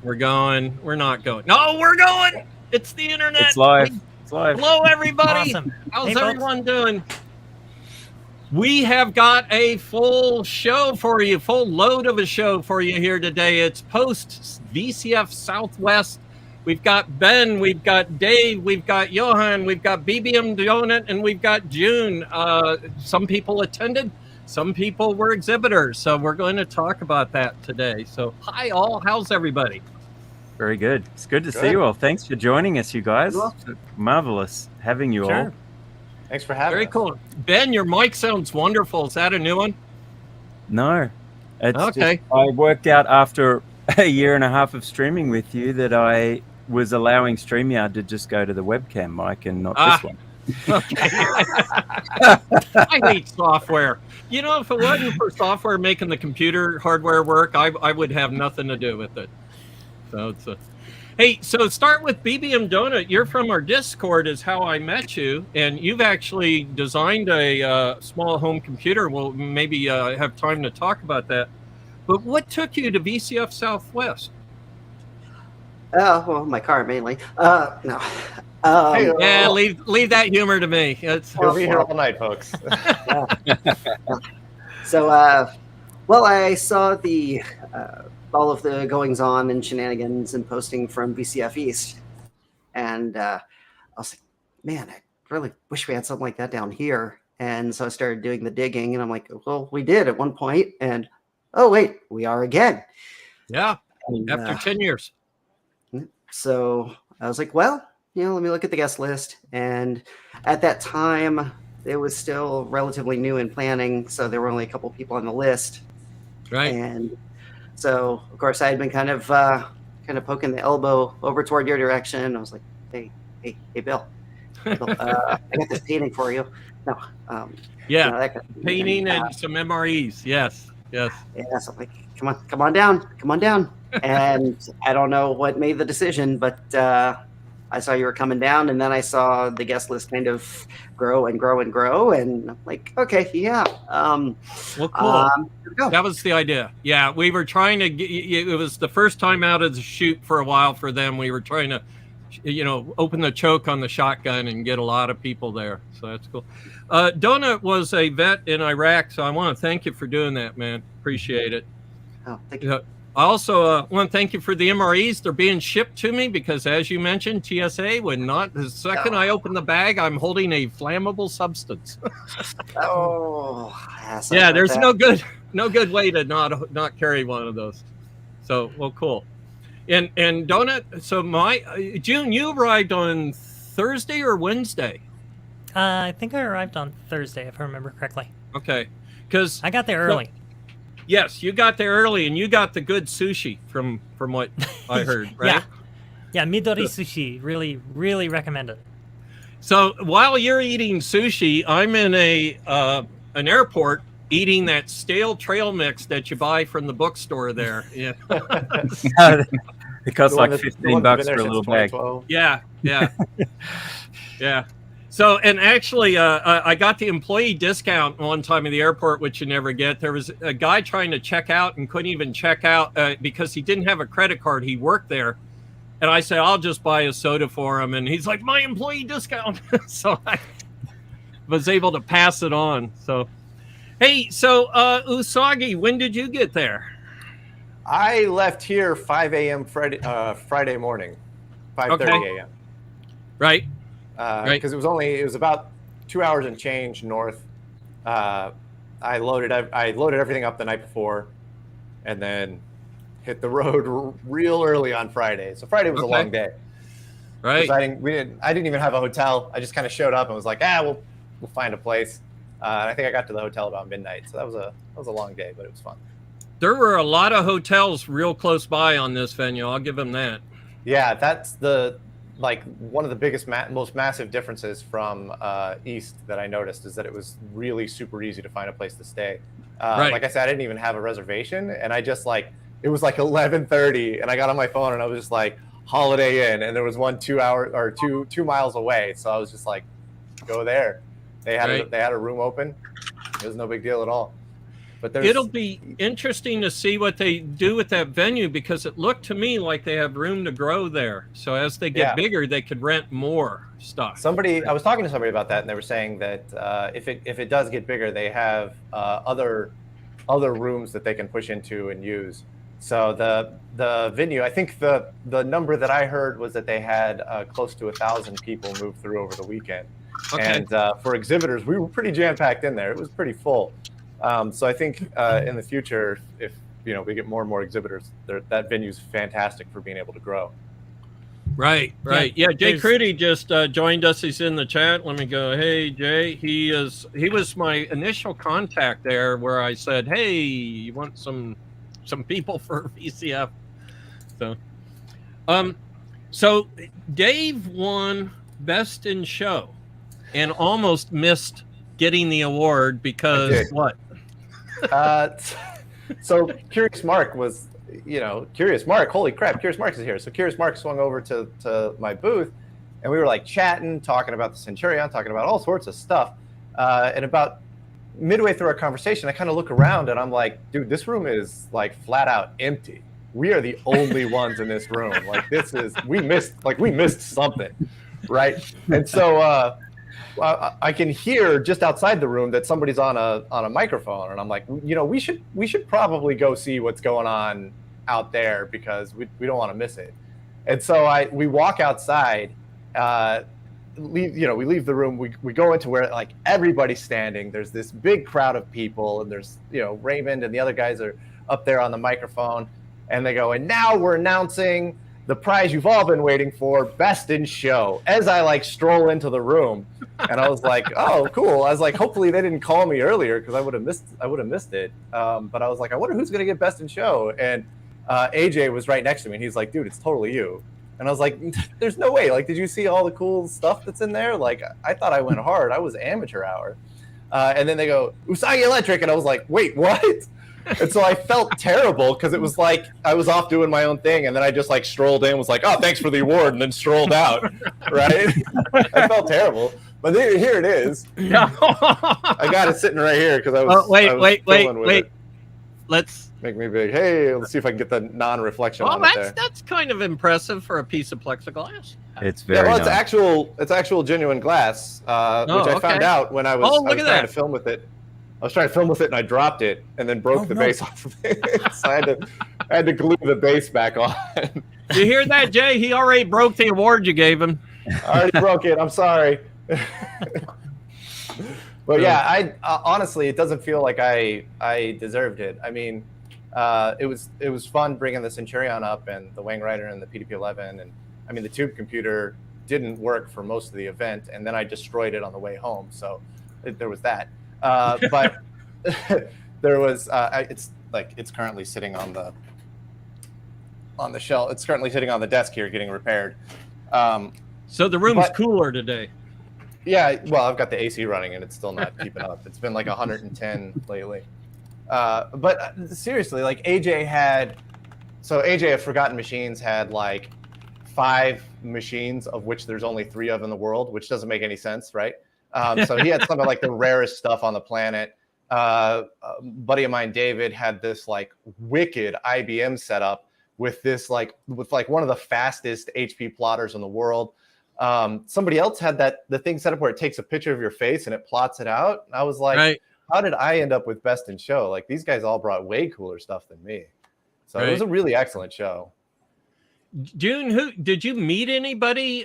We're going. We're not going. No, we're going. It's the internet. It's live. It's live. Hello, everybody. Awesome. How's Hey, folks. everyone doing? We have got a full show for you, full load of a show for you here today. It's post VCF Southwest. We've got Ben, we've got Dave, we've got Johan, we've got BBMDonut, and we've got June. Some people attended, some people were exhibitors. So we're going to talk about that today. So hi all, how's everybody? Very good. It's good to see you all. Thanks for joining us, you guys. Marvelous having you all. Thanks for having us. Very cool. Ben, your mic sounds wonderful. Is that a new one? No. It's Okay. just, I worked out after a year and a half of streaming with you that I was allowing StreamYard to just go to the webcam mic and not this one. Okay. I hate software. You know, if it wasn't for software making the computer hardware work, I would have nothing to do with it. So it's a... Hey, so start with BBMDonut. You're from our Discord is how I met you, and you've actually designed a small home computer. We'll maybe have time to talk about that. But what took you to VCF Southwest? Well, my car mainly. No. Yeah, leave that humor to me. We'll be here all night, folks. So, well, I saw the all of the goings on and shenanigans and posting from VCF East, and I was like, man, I really wish we had something like that down here. And so I started doing the digging, and I'm like, well, we did at one point, and oh wait, we are again. Yeah, And, after 10 years. So I was like, well, let me look at the guest list. And at that time, it was still relatively new in planning, so there were only a couple people on the list. Right. And so, of course, I had been kind of poking the elbow over toward your direction. I was like, hey, Bill, I got this painting for you. No, Yeah, that kind of painting and some MREs. Yes. Yeah, so I'm like, come on down. And I don't know what made the decision, but I saw you were coming down, and then I saw the guest list kind of grow, and I'm like, okay, yeah. Well, cool. Here we go. That was the idea. Yeah, we were trying to get, it was the first time out of the shoot for a while for them. We were trying to, open the choke on the shotgun and get a lot of people there. So that's cool. Donut was a vet in Iraq, so I want to thank you for doing that, man. Appreciate it. Oh, thank you. I also want to thank you for the MREs. They're being shipped to me because, as you mentioned, TSA would not. The second I open the bag, I'm holding a flammable substance. Yeah, there's no good way to not carry one of those. So, well, cool. And Donut. So June, you arrived on Thursday or Wednesday? I think I arrived on Thursday, if I remember correctly. Okay, because I got there early. Yes, you got there early, and you got the good sushi from what I heard, right? Yeah, Midori Sushi. Really, really recommend it. So while you're eating sushi, I'm in an airport eating that stale trail mix that you buy from the bookstore there. Yeah. It costs like $15 for a little bag. Yeah. Yeah. So, and actually, I got the employee discount one time at the airport, which you never get. There was a guy trying to check out and couldn't even check out because he didn't have a credit card. He worked there. And I said, I'll just buy a soda for him. And he's like, my employee discount. So I was able to pass it on. So, hey, so Usagi, when did you get there? I left here 5 a.m. Friday morning, 5:30 a.m. Right. Because it was about 2 hours and change north. I loaded everything up the night before, and then hit the road real early on Friday. So Friday was a long day. Right. I didn't even have a hotel. I just kind of showed up and was like, we'll find a place. And I think I got to the hotel about midnight. So that was a long day, but it was fun. There were a lot of hotels real close by on this venue. I'll give them that. Yeah, that's one of the biggest, most massive differences from East that I noticed is that it was really super easy to find a place to stay. Right. Like I said, I didn't even have a reservation, and I just it was like 11:30, and I got on my phone and I was just like, Holiday Inn, and there was one 2 miles away, so I was just like, go there. They had a room open. It was no big deal at all. But it'll be interesting to see what they do with that venue, because it looked to me like they have room to grow there. So as they get bigger, they could rent more stuff. I was talking to somebody about that, and they were saying that if it does get bigger, they have other rooms that they can push into and use. So the venue, I think the number that I heard was that they had close to 1,000 people move through over the weekend. Okay. And for exhibitors, we were pretty jam-packed in there. It was pretty full. So I think in the future, if we get more and more exhibitors, that venue's fantastic for being able to grow. Right. Yeah, Jay Crudy just joined us. He's in the chat. Let me go. Hey, Jay. He was my initial contact there, where I said, "Hey, you want some people for VCF?" So Dave won Best in Show, and almost missed getting the award because what? So Curious Mark was, Curious Mark, holy crap, Curious Mark is here. So Curious Mark swung over to my booth, and we were like chatting, talking about the Centurion, talking about all sorts of stuff. And about midway through our conversation, I kind of look around and I'm like, dude, this room is like flat out empty. We are the only ones in this room. Like we missed something, right? And so I can hear just outside the room that somebody's on a microphone, and I'm like, we should probably go see what's going on out there, because we don't want to miss it. And so we walk outside, we leave the room, we go into where like everybody's standing. There's this big crowd of people, and there's Raymond and the other guys are up there on the microphone, and they go, and now we're announcing the prize you've all been waiting for, Best in Show, as I like stroll into the room. And I was like, oh, cool. I was like, hopefully they didn't call me earlier, because I would have missed it. But I was like, I wonder who's going to get Best in Show. And AJ was right next to me, and he's like, dude, it's totally you. And I was like, there's no way. Like, did you see all the cool stuff that's in there? Like, I thought I went hard. I was amateur hour. And then they go, Usagi Electric. And I was like, wait, what? And so I felt terrible, because it was like I was off doing my own thing, and then I just like strolled in, was like, oh, thanks for the award, and then strolled out. Right? I felt terrible. But here it is. I got it sitting right here, because I was wait. Let's make me big. Hey, let's see if I can get the non-reflection on it there. That's kind of impressive for a piece of plexiglass. It's very nice. It's actual genuine glass, which I found out when I was trying to film with it. I was trying to film with it, and I dropped it, and then broke the base off of it. So I had to glue the base back on. You hear that, Jay? He already broke the award you gave him. I already broke it. I'm sorry. But yeah, I honestly, it doesn't feel like I deserved it. I mean, it was fun bringing the Centurion up, and the Wang Rider and the PDP-11, and I mean the tube computer didn't work for most of the event, and then I destroyed it on the way home. So there was that. But there was it's currently sitting on the shelf. It's currently sitting on the desk here getting repaired. So the room's cooler today. Yeah, well, I've got the AC running, and it's still not keeping up. It's been like 110 lately. But seriously, like AJ at Forgotten Machines had like 5 machines, of which there's only 3 of in the world, which doesn't make any sense, right? So he had some of like the rarest stuff on the planet. Buddy of mine, David, had this like wicked IBM setup with one of the fastest HP plotters in the world. Somebody else had the thing set up where it takes a picture of your face and it plots it out. And I was like, how did I end up with Best in Show? Like, these guys all brought way cooler stuff than me. So it was a really excellent show. June, did you meet anybody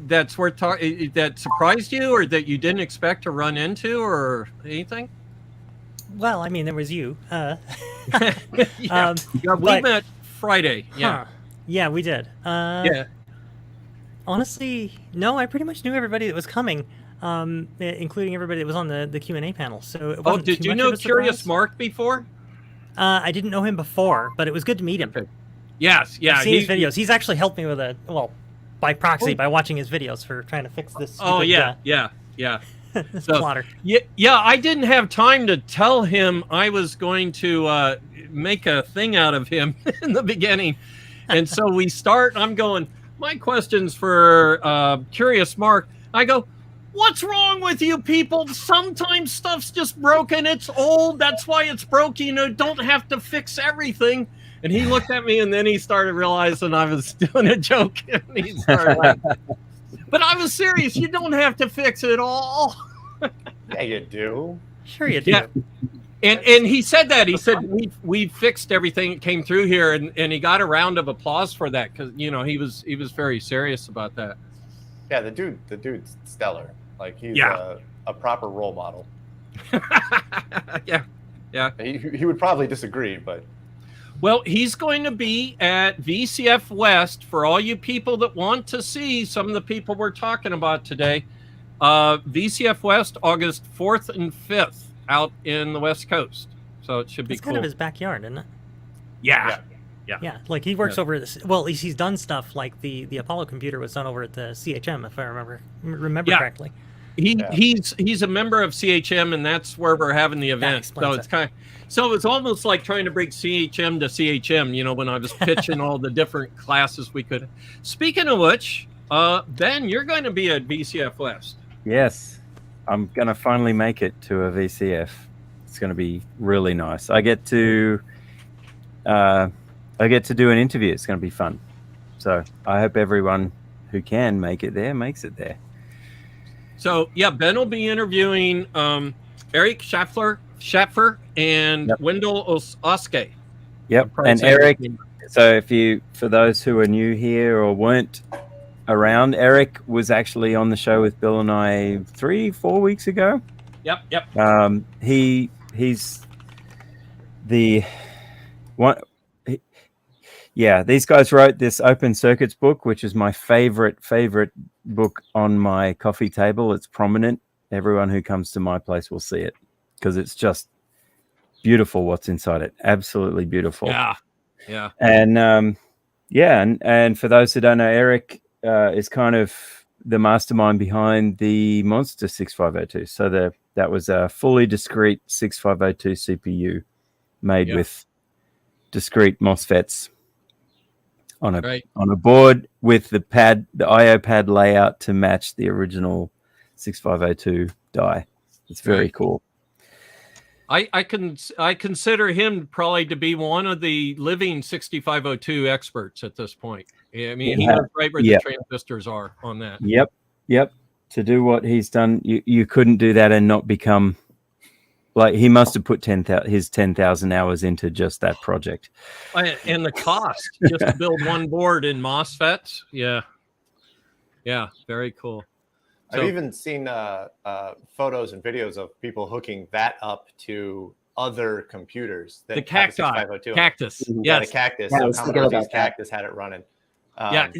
that's worth talking, that surprised you, or that you didn't expect to run into, or anything? Well, I mean, there was you. We met Friday. Yeah. Yeah, we did. Honestly, no, I pretty much knew everybody that was coming, including everybody that was on the Q&A panel. So it wasn't did you know Curious Mark before? I didn't know him before, but it was good to meet him. Okay. Yes, yeah. I've seen his videos. He's actually helped me with by proxy, by watching his videos for trying to fix this. Stupid, yeah. This plotter. Yeah, I didn't have time to tell him I was going to make a thing out of him in the beginning. And so we start, I'm going, my question's for Curious Mark. I go, what's wrong with you people? Sometimes stuff's just broken. It's old. That's why it's broken. You know, don't have to fix everything. And he looked at me, and then he started realizing I was doing a joke. And he started laughing. But I was serious. You don't have to fix it all. Yeah, you do. Sure you do. Yeah. And he said that. He said, we fixed everything that came through here. And he got a round of applause for that because, you know, he was very serious about that. Yeah, the dude's stellar. Like, he's a proper role model. Yeah. He would probably disagree, but... Well, he's going to be at VCF West for all you people that want to see some of the people we're talking about today. VCF West, August 4th and 5th out in the West Coast. So it should be It's cool. kind of his backyard, isn't it? Yeah. Yeah, like he works over at this. Well, he's done stuff like the Apollo computer was done over at the CHM, if I remember correctly. He's a member of CHM, and that's where we're having the event. So it's almost like trying to bring CHM to CHM. You know, when I was pitching all the different classes we could. Speaking of which, Ben, you're going to be at VCF West. Yes, I'm going to finally make it to a VCF. It's going to be really nice. I get to do an interview. It's going to be fun. So I hope everyone who can make it there makes it there. So yeah, Ben will be interviewing Eric Schaffer and Wendell Oske. Yep, and Eric. So for those who are new here or weren't around, Eric was actually on the show with Bill and I 3-4 weeks ago. Yep. He's the one. These guys wrote this Open Circuits book, which is my favorite book on my coffee table. It's prominent. Everyone who comes to my place will see it because it's just beautiful what's inside it. Absolutely beautiful. Yeah. And and for those who don't know, Eric is kind of the mastermind behind the Monster 6502. So that was a fully discrete 6502 CPU made with discrete MOSFETs on a board with the IO pad layout to match the original 6502 die. It's very cool. I consider him probably to be one of the living 6502 experts at this point. I mean, he knows right where the transistors are on that. Yep. To do what he's done, you couldn't do that and not become like he must have put his 10,000 hours into just that project. And the cost just to build one board in MOSFETs. Yeah, very cool. I've even seen photos and videos of people hooking that up to other computers. That the cactus. Yeah, the cactus. So Commodore Cactus had it running.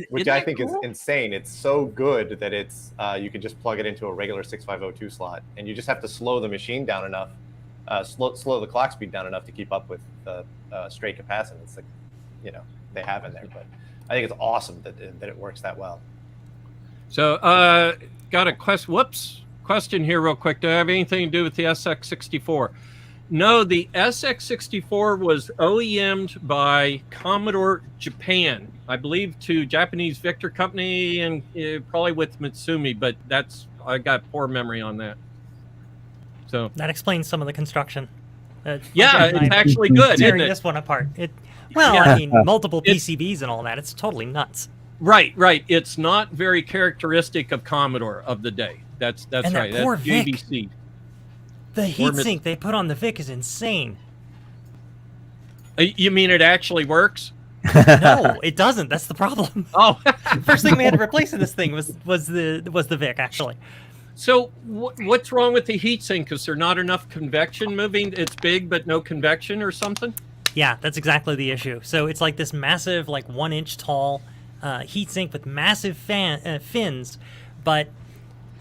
Which I think is insane. It's so good that it's you can just plug it into a regular 6502 slot, and you just have to slow the machine down enough, slow the clock speed down enough to keep up with the straight capacitance that they have in there. But I think it's awesome that it works that well. So got a question here real quick. Do I have anything to do with the SX64? No, the SX64 was OEM'd by Commodore Japan, I believe, to Japanese Victor Company and probably with Mitsumi, but I got poor memory on that. So that explains some of the construction. It's actually good, tearing isn't it? this one apart. I mean, multiple PCBs and all that. It's totally nuts. Right. It's not very characteristic of Commodore of the day. That's and right. That poor that's Vic. JVC. The heatsink they put on the VIC is insane. You mean it actually works? No, it doesn't. That's the problem. Oh, first thing we had to replace in this thing was the VIC actually. So what's wrong with the heatsink? Is there not enough convection moving? It's big but no convection or something? Yeah, that's exactly the issue. So it's like this massive, like 1 inch tall heatsink with massive fins, but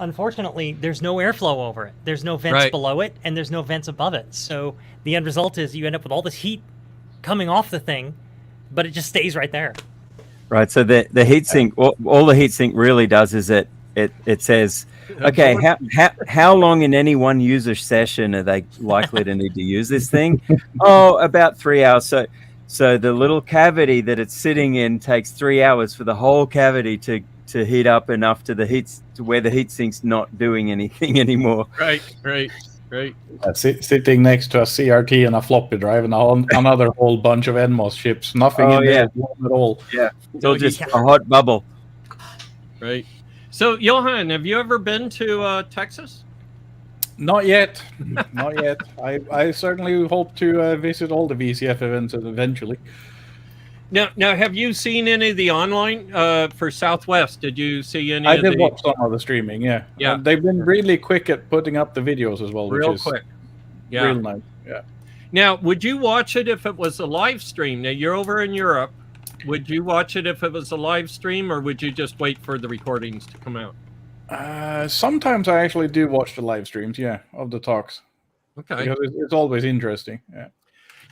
unfortunately, there's no airflow over it. There's no vents below it, and there's no vents above it. So the end result is you end up with all this heat coming off the thing, but it just stays right there. Right. So the heatsink, all the heatsink really does is it says, okay, how long in any one user session are they likely to need to use this thing? Oh, about 3 hours. So the little cavity that it's sitting in takes 3 hours for the whole cavity to to heat up enough to where the heat sink's not doing anything anymore. Right. Sitting next to a CRT and a floppy drive and another whole bunch of NMOS chips. Nothing in there at all. Yeah, it's all just a hot bubble. Right. So, Johan, have you ever been to Texas? Not yet. Not yet. I certainly hope to visit all the VCF events eventually. Now, have you seen any of the online for Southwest? Did you see any? I did watch some of the streaming. Yeah. They've been really quick at putting up the videos as well, which is quick. Yeah. Real nice. Yeah. Now, would you watch it if it was a live stream? Now, you're over in Europe. Would you watch it if it was a live stream, or would you just wait for the recordings to come out? Sometimes I actually do watch the live streams, of the talks. Okay. Because it's always interesting. Yeah.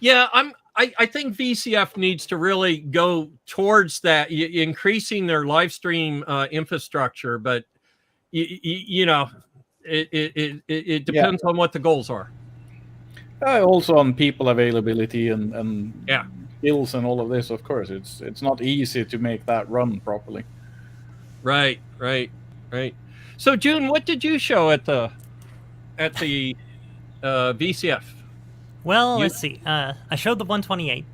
Yeah, I think VCF needs to really go towards that, increasing their live stream infrastructure. But you know, it depends on what the goals are. Also on people availability and skills and all of this. Of course, it's not easy to make that run properly. Right. So, June, what did you show at the VCF? Well, let's see. I showed the 128.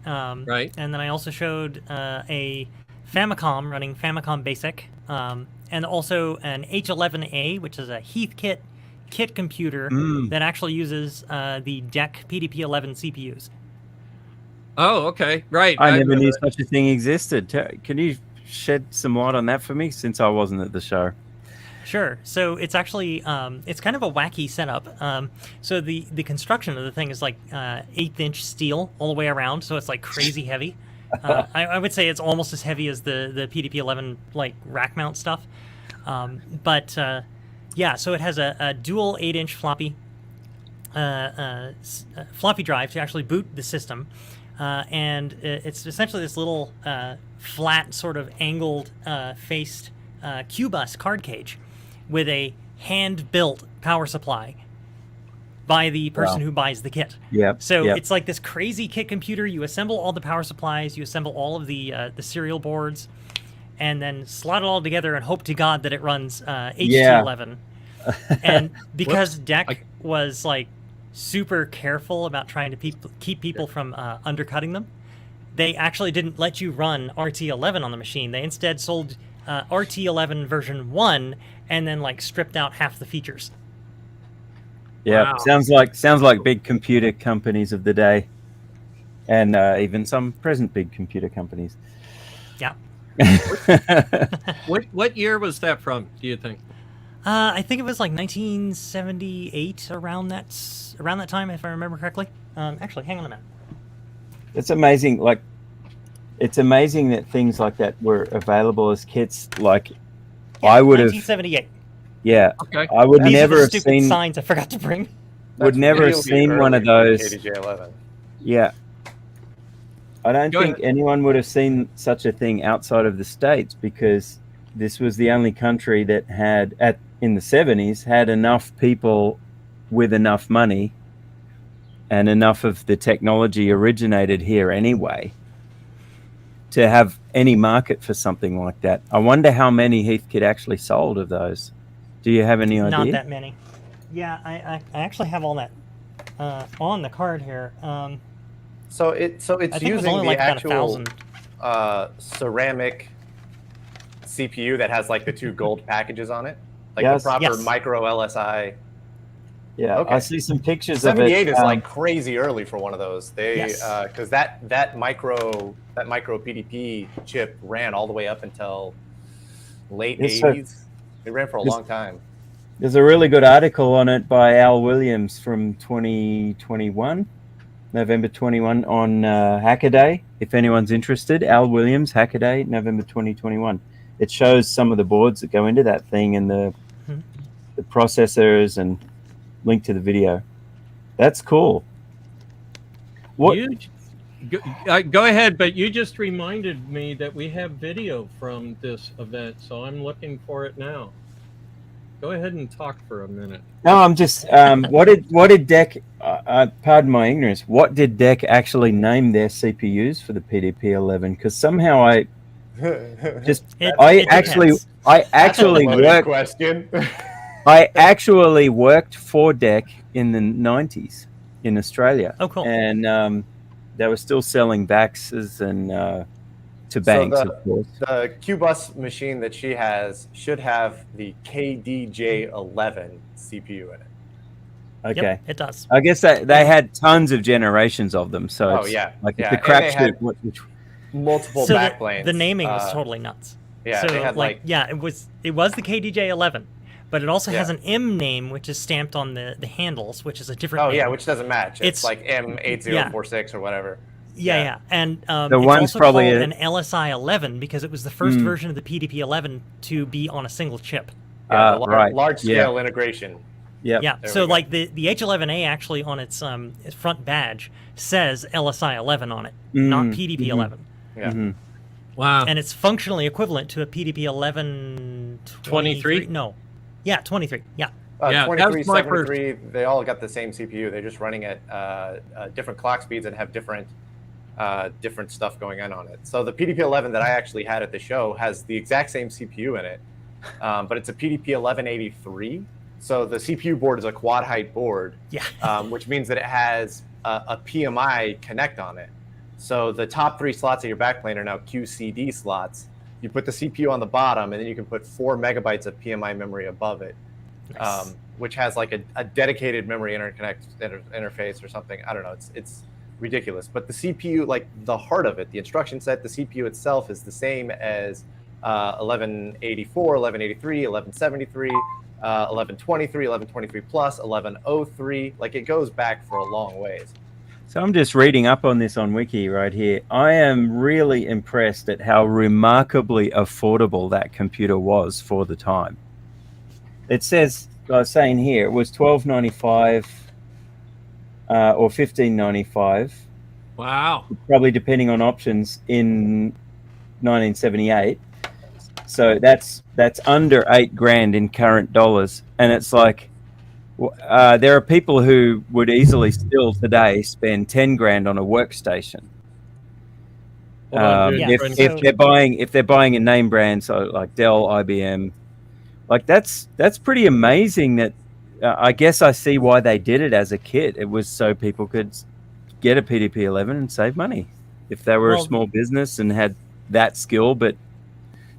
Right. And then I also showed a Famicom running Famicom Basic, and also an H11A, which is a Heathkit kit computer that actually uses the DEC PDP-11 CPUs. Oh, okay. Right. I never knew such a thing existed. Can you shed some light on that for me, since I wasn't at the show? Sure. So it's actually it's kind of a wacky setup. So the construction of the thing is like 1/8-inch steel all the way around, so it's like crazy heavy. I would say it's almost as heavy as the PDP-11 like rack mount stuff. But so it has a dual 8-inch floppy drive to actually boot the system, and it's essentially this little flat sort of angled faced Q-bus card cage with a hand-built power supply by the person who buys the kit. So it's like this crazy kit computer. You assemble all the power supplies, you assemble all of the serial boards, and then slot it all together and hope to God that it runs HT11. And because DEC was like super careful about trying to keep people from undercutting them, they actually didn't let you run RT11 on the machine. They instead sold RT11 version 1 and then like stripped out half the features. Yeah, sounds like big computer companies of the day, and even some present big computer companies. Yeah. What year was that from, do you think? I think it was like 1978, around that time, if I remember correctly. Actually, hang on a minute. It's amazing. Like, it's amazing that things like that were available as kits. Like, I would have 1978. Yeah. Okay. I would These never are the have stupid seen. signs I forgot to bring. Would never have seen one of those. KDJ11. Yeah. I don't Go think ahead. anyone would have seen such a thing outside of the States, because this was the only country that had, in the 70s, had enough people with enough money, and enough of the technology originated here anyway, to have any market for something like that. I wonder how many Heathkit actually sold of those. Do you have any idea? Not that many. Yeah, I actually have all that on the card here. So it's I think it was using only the like about actual 1,000. ceramic CPU that has like the 2 gold packages on it, like Yes. the proper Yes. micro LSI. Yeah, Okay. I see some pictures of it. 78 is like crazy early for one of those. They Yes. because that micro PDP chip ran all the way up until late Yes, sir. 80s. It ran for a Yes. long time. There's a really good article on it by Al Williams from 2021, November 21, on Hackaday. If anyone's interested, Al Williams, Hackaday, November 2021. It shows some of the boards that go into that thing, and the processors, and link to the video. That's cool. What? Go ahead, but you just reminded me that we have video from this event, so I'm looking for it now. Go ahead and talk for a minute. No, I'm just. What did DEC? Pardon my ignorance. What did DEC actually name their CPUs for the PDP-11? Because somehow Just It I depends. actually Loaded worked. question. I actually worked for DEC in the 90s in Australia. Oh, cool. And they were still selling Baxes and to banks, So of course. the Q-Bus machine that she has should have the KDJ11 CPU in it. Okay. Yep, it does. I guess they had tons of generations of them. So it's like yeah. the And they crapshoot. had Which multiple So backplanes. the naming was totally nuts. Yeah, so they had it was the KDJ11, but it also has Yeah. an M name which is stamped on the handles, which is a different. Oh name. yeah, which doesn't match. It's It's- like M8046 or whatever. Yeah. And The it's one's also probably called a- an LSI-11 because it was the first version of the PDP-11 to be on a single chip. Yeah, the right. large scale integration. Yep. Yeah, There so we go. like the H11A actually on its front badge says LSI-11 on it, not PDP-11. Yeah. Mhm. Wow. And it's functionally equivalent to a PDP-11 23? No. Yeah, 23. Yeah. Yeah, that 23, was my first. 73, they all got the same CPU. They're just running at different clock speeds and have different stuff going on it. So the PDP-11 that I actually had at the show has the exact same CPU in it, but it's a PDP-1183. So the CPU board is a quad height board, Yeah. which means that it has a PMI connect on it. So the top 3 slots of your backplane are now QCD slots. You put the CPU on the bottom, and then you can put 4 megabytes of PMI memory above it. Nice. Which has like a dedicated memory interface or something. I don't know. It's ridiculous. But the CPU, like the heart of it, the instruction set, the CPU itself is the same as 1184, 1183, 1173, 1123, 1123 plus, 1103. Like it goes back for a long ways. So I'm just reading up on this on Wiki right here. I am really impressed at how remarkably affordable that computer was for the time. It says, I was saying here, it was $12.95 or $15.95, Wow. probably depending on options in 1978. So that's under $8,000 in current dollars, and it's like there are people who would easily still today spend $10,000 on a workstation. If they're buying a name brand, so like Dell, IBM. Like that's pretty amazing. That I guess I see why they did it as a kit. It was so people could get a PDP-11 and save money if they were a small business and had that skill, but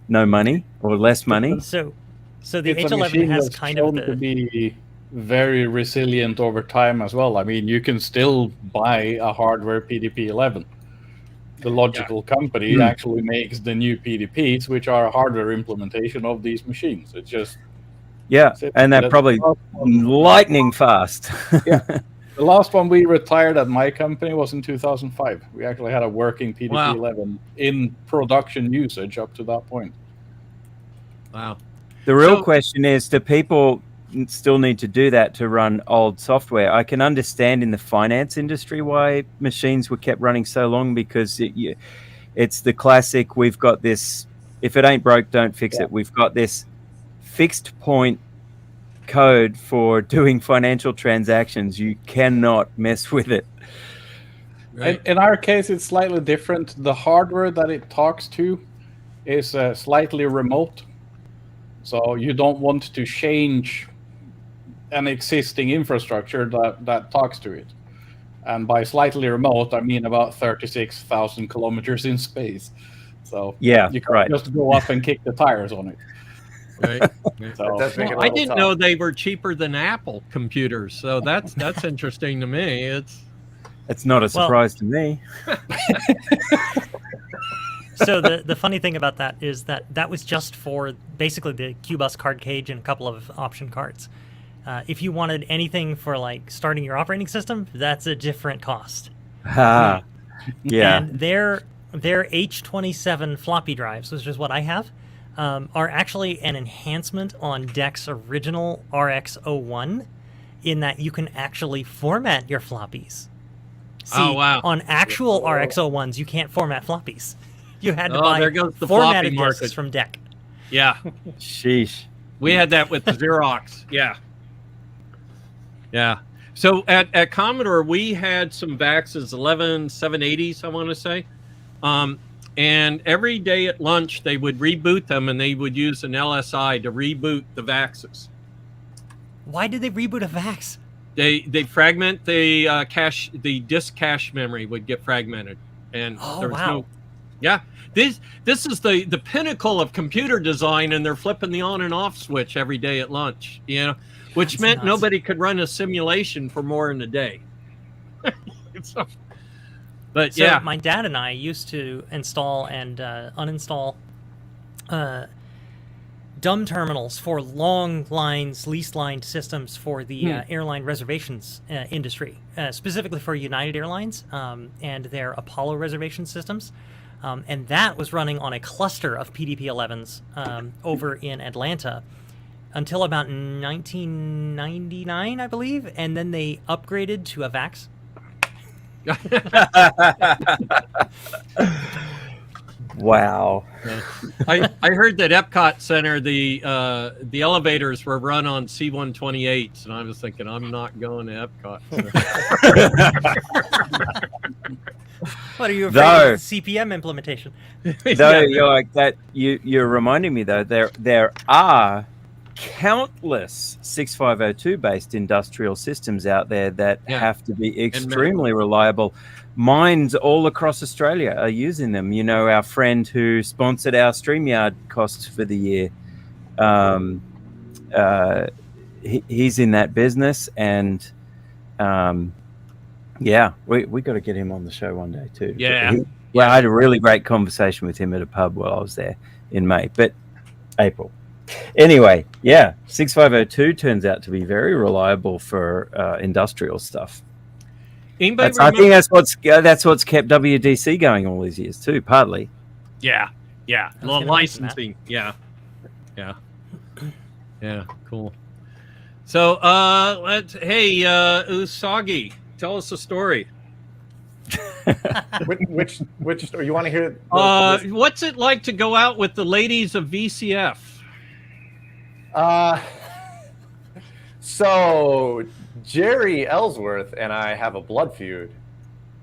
no money or less money. So the It's a H11 machine has that's kind shown of to the be very resilient over time as well. I mean, you can still buy a hardware PDP-11. The logical company actually makes the new PDPs, which are a hardware implementation of these machines. It's just and they're probably lightning fast. The last one we retired at my company was in 2005. We actually had a working PDP-11 in production usage up to that point. Wow. The real question is, do people still need to do that to run old software? I can understand in the finance industry why machines were kept running so long, because it's the classic, we've got this, if it ain't broke, don't fix it. We've got this fixed point code for doing financial transactions. You cannot mess with it. Right. In our case, it's slightly different. The hardware that it talks to is slightly remote. So you don't want to change an existing infrastructure that talks to it. And by slightly remote, I mean about 36,000 kilometers in space. So you can't just go up and kick the tires on it. Right. So, I didn't know they were cheaper than Apple computers, so that's interesting to me. It's not a surprise to me. So the funny thing about that is that was just for basically the Q-Bus card cage and a couple of option cards. If you wanted anything for like starting your operating system, that's a different cost. Yeah. And their H27 floppy drives, which is what I have, are actually an enhancement on DEC's original RX01, in that you can actually format your floppies. See, on actual RX01s, you can't format floppies. You had to buy there goes the formatted floppy discs market. from DEC. Yeah. Sheesh. We had that with Xerox. Yeah. So at Commodore, we had some VAXs, 11780s, I want to say. And every day at lunch, they would reboot them, and they would use an LSI to reboot the VAXs. Why did they reboot a VAX? They fragment the cache, the disk cache memory would get fragmented, and there was no. Yeah, this is the pinnacle of computer design, and they're flipping the on and off switch every day at lunch. You know, which That's meant nuts. nobody could run a simulation for more than a day. But So yeah, my dad and I used to install and uninstall dumb terminals for long lines, leased line systems for the airline reservations industry, specifically for United Airlines and their Apollo reservation systems. And that was running on a cluster of PDP-11s over in Atlanta until about 1999, I believe. And then they upgraded to a VAX. Wow. I heard that Epcot Center, the elevators were run on C-128s, and I was thinking, I'm not going to Epcot. What are you afraid of the CPM implementation? Though you're like that, you're reminding me though there are countless 6502 based industrial systems out there that have to be extremely reliable. Mines all across Australia are using them. You know, our friend who sponsored our StreamYard costs for the year, he's in that business, and we got to get him on the show one day too. Yeah. I had a really great conversation with him at a pub while I was there in April. Anyway, 6502 turns out to be very reliable for industrial stuff. I think that's what's kept WDC going all these years too, partly. Yeah. Licensing. Yeah. Cool. So, Usagi, tell us a story. which story you want to hear? What's it like to go out with the ladies of VCF? So Jerry Ellsworth and I have a blood feud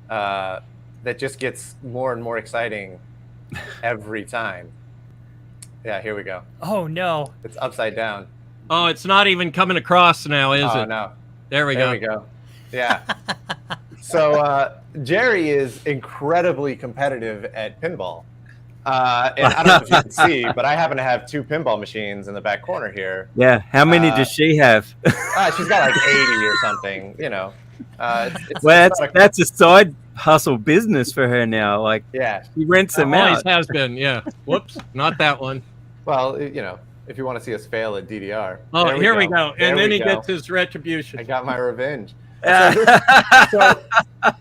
that just gets more and more exciting every time. Yeah, here we go. Oh no, it's upside down. Oh, it's not even coming across now, is it? Oh no. There we go. Yeah. So Jerry is incredibly competitive at pinball. And I don't know if you can see, but I happen to have 2 pinball machines in the back corner here. Yeah. How many does she have? She's got like 80 or something, you know. That's a side hustle business for her now. Like, she rents them out. Always has been, yeah. Whoops, not that one. Well, you know, if you want to see us fail at DDR. Oh, here we go. And then he gets his retribution. I got my revenge. So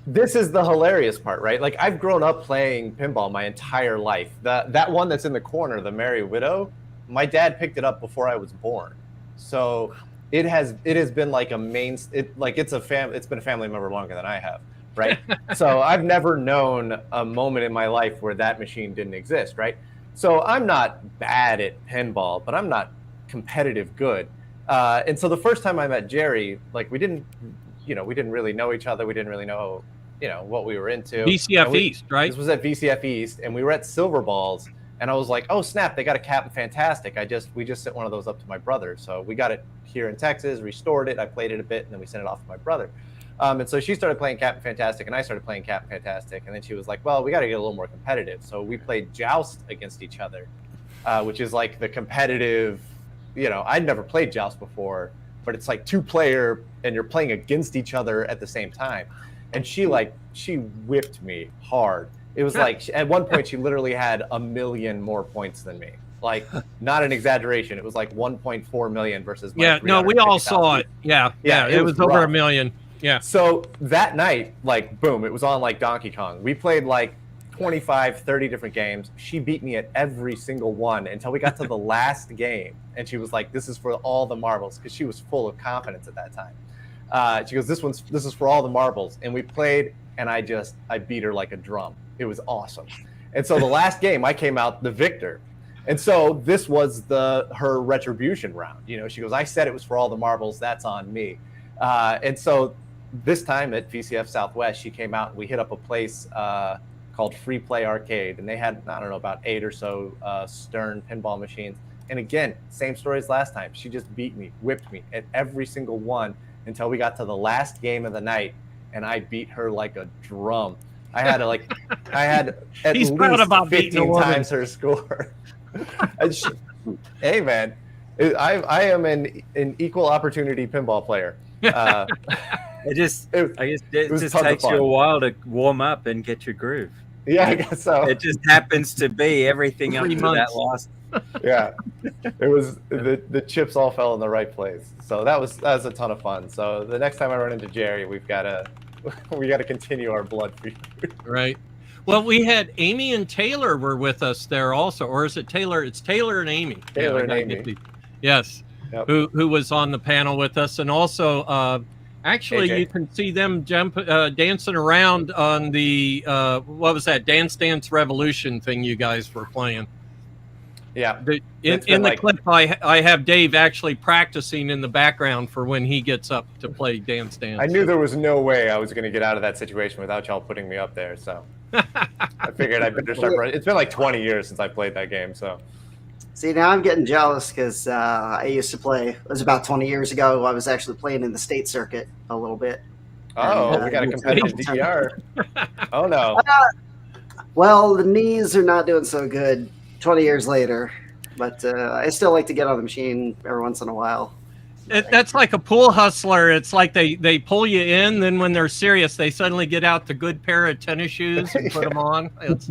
this is the hilarious part, right? Like, I've grown up playing pinball my entire life. That one that's in the corner, the Merry Widow, my dad picked it up before I was born. So it has been like it's been a family member longer than I have, right? So I've never known a moment in my life where that machine didn't exist, right? So I'm not bad at pinball, but I'm not competitive good. And so the first time I met Jerry, like, we didn't really know each other. We didn't really know, what we were into. VCF East, right? This was at VCF East, and we were at Silver Balls, and I was like, oh snap, they got a Captain Fantastic. We just sent one of those up to my brother. So we got it here in Texas, restored it. I played it a bit, and then we sent it off to my brother. And so she started playing Captain Fantastic, and I started playing Captain Fantastic, and then she was like, well, we got to get a little more competitive. So we played Joust against each other, which is like the competitive, I'd never played Joust before, but it's like 2-player, and you're playing against each other at the same time. And she whipped me hard. It was like, at one point, she literally had 1 million more points than me. Like, not an exaggeration. It was like 1.4 million versus my we all saw it. Yeah, it was over 1 million. Yeah. So that night, like, boom, it was on like Donkey Kong. We played like 25, 30 different games. She beat me at every single one until we got to the last game. And she was like, this is for all the marbles, because she was full of confidence at that time. She goes, this is for all the marbles. And we played, and I beat her like a drum. It was awesome. And so the last game, I came out the victor. And so this was her retribution round. She goes, I said it was for all the marbles. That's on me. And so this time at VCF Southwest, she came out, and we hit up a place called Free Play Arcade, and they had, I don't know, about 8 or so Stern pinball machines. And again, same story as last time. She just beat me, whipped me at every single one until we got to the last game of the night, and I beat her like a drum. I had at He's proud least about beating a 15 woman. times her score. Hey man, I am an equal opportunity pinball player. I guess it was just tons of takes you fun. a while to warm up and get your groove. Yeah, I guess so. It just happens to be everything up 3 to months. that last. Yeah, it was the chips all fell in the right place. So that was a ton of fun. So the next time I run into Jerry, we got to continue our blood feud. Right. Well, we had Amy and Taylor were with us there also, or is it Taylor? It's Taylor and Amy. Taylor I and gotta Amy. get the- Yes. Yep. Who was on the panel with us, and also actually AJ. you can see them dancing around on the what was that Dance Dance Revolution thing you guys were playing. Yeah, In It's the been like- clip, I have Dave actually practicing in the background for when he gets up to play Dance Dance. I knew there was no way I was going to get out of that situation without y'all putting me up there. So I figured I better start running. It's been like 20 years since I played that game. So See, now I'm getting jealous because I used to play. It was about 20 years ago. I was actually playing in the state circuit a little bit. oh, And, we got a you competitive know, DVR. Oh no. Well, the knees are not doing so good 20 years later, but I still like to get on the machine every once in a while. That's like a pool hustler. It's like they pull you in, then when they're serious, they suddenly get out the good pair of tennis shoes and put them on. It's,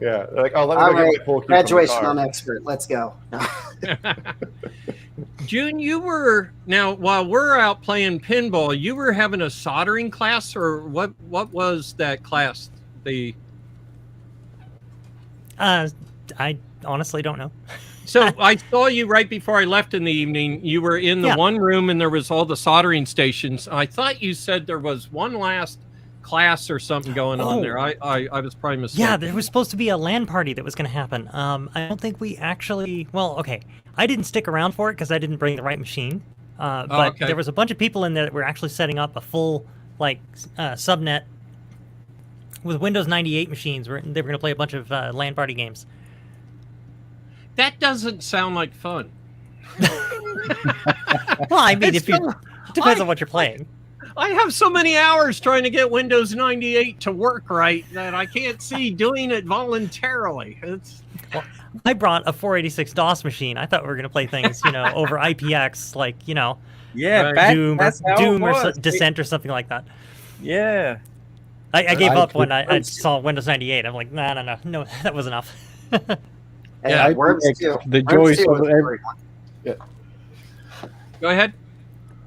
Yeah, they're like, oh, let me All go right, get my pool cue from the graduation car. on expert. Let's go. June, you were now while we're out playing pinball, you were having a soldering class, or what? What was that class? I honestly don't know. So I saw you right before I left in the evening. You were in the Yeah. one room, and there was all the soldering stations. I thought you said there was one last class or something going on Oh. there. I was probably mistaken. Yeah, there was supposed to be a LAN party that was going to happen. I don't think we actually. Well, okay, I didn't stick around for it because I didn't bring the right machine. But okay. there was a bunch of people in there that were actually setting up a full subnet with Windows 98 machines. They were going to play a bunch of LAN party games. That doesn't sound like fun. Well, I mean, It's if you so- it depends on what you're playing. I have so many hours trying to get Windows 98 to work right that I can't see doing it voluntarily. It's I brought a 486 DOS machine. I thought we were going to play things, over IPX, like Yeah, Right. back, Doom, that's how it Doom or was. Descent or something like that. Yeah. I gave up when I IPX. saw Windows 98. I'm like, no, that was enough. Hey, Yeah, Worms IPX, too. the Worms joys too of was every- great one. go ahead.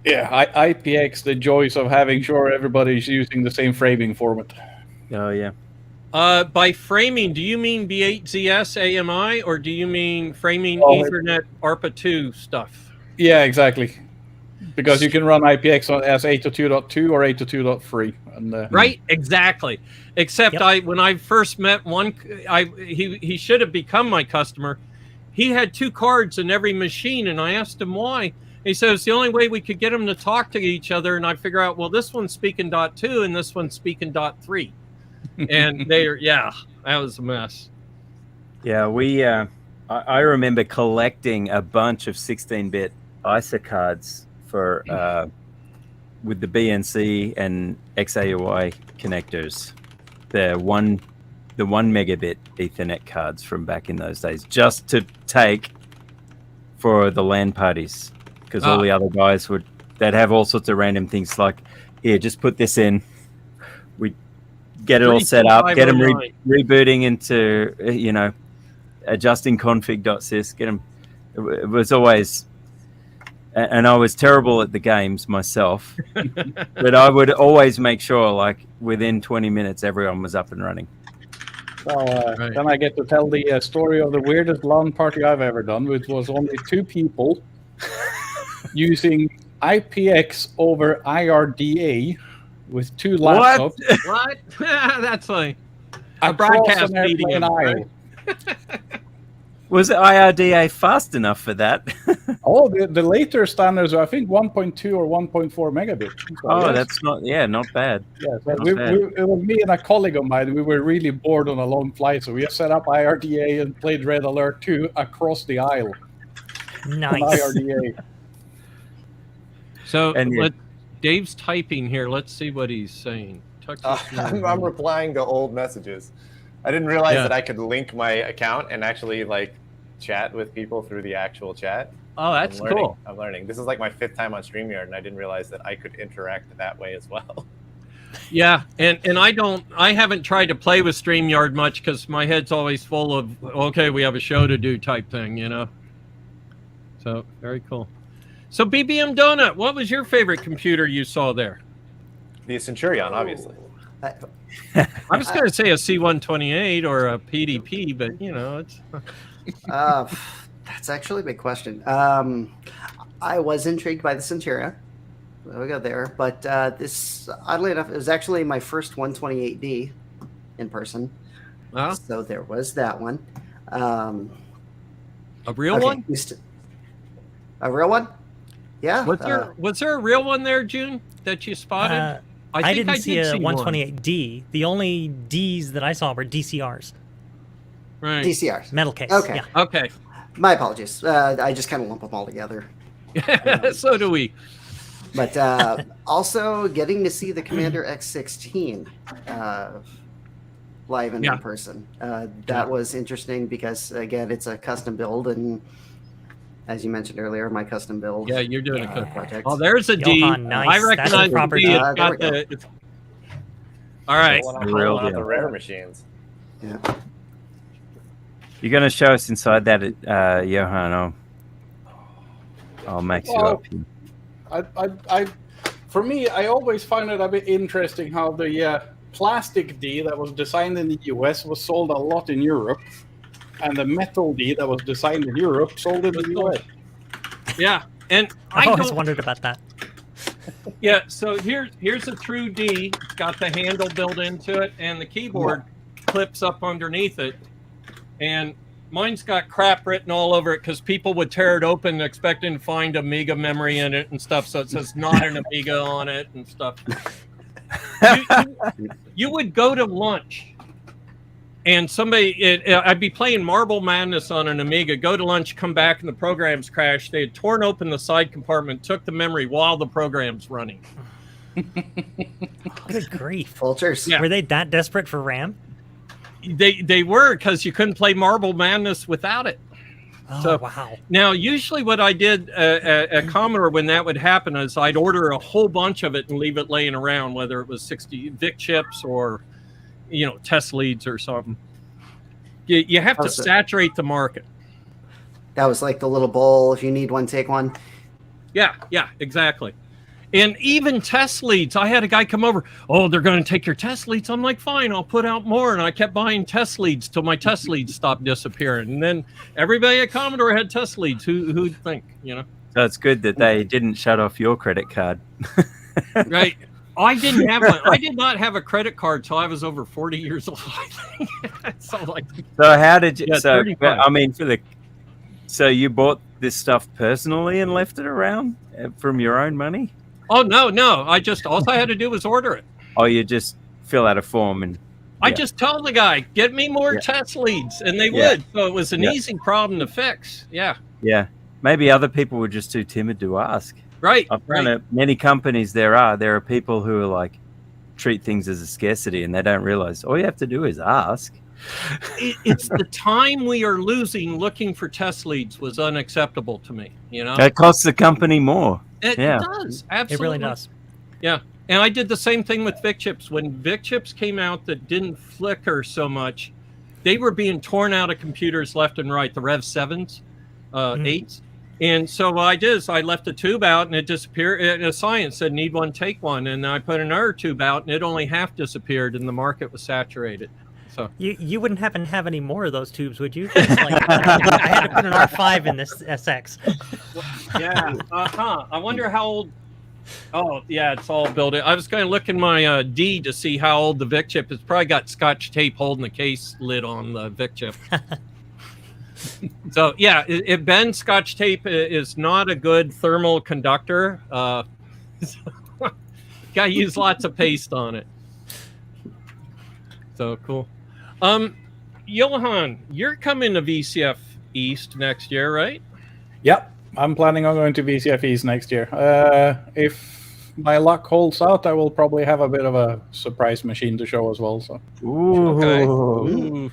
Yeah, IPX, the joys of having sure everybody's using the same framing format. Oh yeah. By framing, do you mean B8ZS AMI or do you mean framing Oh, Ethernet ARPA2 stuff? Yeah, exactly. Because you can run IPX as 802.2 or 802.3. And, Right, exactly. Except Yep. when I first met one, he should have become my customer. He had 2 cards in every machine, and I asked him why. He said it's the only way we could get them to talk to each other, and I figure out, well, this one's speaking .2 and this one's speaking .3, and that was a mess. Yeah, we. I remember collecting a bunch of 16-bit ISA cards for with the BNC and XAUI connectors, the one megabit Ethernet cards from back in those days, just to take for the LAN parties, because all the other guys they'd have all sorts of random things like, here, just put this in. We get it all set up, get them 32509. rebooting into adjusting config.sys, get them. It was always, and I was terrible at the games myself, but I would always make sure, like, within 20 minutes, everyone was up and running. So Right. then I get to tell the story of the weirdest LAN party I've ever done, which was only 2 people using IPX over IRDA with 2 What? laptops. What? That's like a across broadcast an airplane medium, aisle. right? Was IRDA fast enough for that? Oh, the later standards are, I think, 1.2 or 1.4 megabits. So, Oh, yes. that's not bad. Yeah, so Not bad. it was me and a colleague of mine. We were really bored on a long flight, so we set up IRDA and played Red Alert 2 across the aisle on Nice. IRDA. So And Dave's typing here. Let's see what he's saying. I'm replying to old messages. I didn't realize that I could link my account and actually like chat with people through the actual chat. Oh, that's I'm learning. cool. I'm learning. This is like my 5th time on StreamYard, and I didn't realize that I could interact that way as well. Yeah, and I haven't tried to play with StreamYard much because my head's always full of, okay, we have a show to do type thing, you know. So very cool. So BBMDonut, what was your favorite computer you saw there? The Centurion, obviously. I was going to say a C128 or a PDP, but you know, it's. That's actually a big question. I was intrigued by the Centurion. We go there, but this, oddly enough, it was actually my first 128D in person. Wow. So there was that one. A real Okay, one? A real one? Yeah. Was there a real one there, June, that you spotted? I think didn't see did a one. 128D. The only Ds that I saw were DCRs. Right. DCRs. Metal case. Okay. Yeah. Okay. My apologies. I just kind of lump them all together. So do we. But also getting to see the Commander X16 live and in person. That was interesting because, again, it's a custom build. And as you mentioned earlier, my custom build. Yeah, you're doing a good project. Oh, there's a D. Johan, nice. I recognize That's a proper the D. D. It's got There we the. All right. Real One of deal. the rare machines. Yeah. You're going to show us inside that, Johan. I'll max you up. For me, I always find it a bit interesting how the plastic D that was designed in the US was sold a lot in Europe, and the metal D that was designed in Europe sold in the US. Yeah, and I I always don't. wondered about that. Yeah, so here's a true D. It's got the handle built into it, and the keyboard clips up underneath it. And mine's got crap written all over it because people would tear it open expecting to find Amiga memory in it and stuff. So it says not an Amiga on it and stuff. You would go to lunch and I'd be playing Marble Madness on an Amiga, go to lunch, come back, and the programs crashed. They had torn open the side compartment, took the memory while the program's running. Good grief. Vultures. Yeah. Were they that desperate for RAM? They were, because you couldn't play Marble Madness without it. Oh, So- wow. Now, usually what I did at Commodore when that would happen is I'd order a whole bunch of it and leave it laying around, whether it was 60 VIC chips or, test leads or something. You have to saturate the market. That was like the little bowl. If you need one, take one. Yeah, exactly. And even test leads, I had a guy come over. Oh, they're going to take your test leads. I'm like, fine, I'll put out more. And I kept buying test leads till my test leads stopped disappearing. And then everybody at Commodore had test leads. Who'd think, So it's good that they didn't shut off your credit card. Right. I didn't have one. I did not have a credit card till I was over 40 years old. So how did you? Yeah, so 35. I mean, so you bought this stuff personally and left it around from your own money? Oh no! All I had to do was order it. Oh, you just fill out a form and I just told the guy, get me more test leads, and they would. So it was an easy problem to fix. Yeah. Maybe other people were just too timid to ask. Right. I've found at many companies there are people who are like treat things as a scarcity and they don't realize all you have to do is ask. It's the time we are losing looking for test leads was unacceptable to me. It costs the company more. It does. Absolutely. It really does. Yeah. And I did the same thing with VIC chips. When VIC chips came out that didn't flicker so much, they were being torn out of computers left and right, the Rev 7s, 8s. And so what I did is I left a tube out and it disappeared. And a sign said, need one, take one. And I put another tube out and it only half disappeared and the market was saturated. So You wouldn't happen to have any more of those tubes, would you? I had to put an R5 in this SX. yeah. I wonder how old. Oh, yeah, it's all built in. I was going to look in my D to see how old the VIC chip is. Probably got Scotch tape holding the case lid on the VIC chip. So yeah, bend Scotch tape is not a good thermal conductor. Got to use lots of paste on it. So cool. Johan, you're coming to VCF East next year, right? Yep, I'm planning on going to VCF East next year. If my luck holds out, I will probably have a bit of a surprise machine to show as well. So. Okay. Ooh.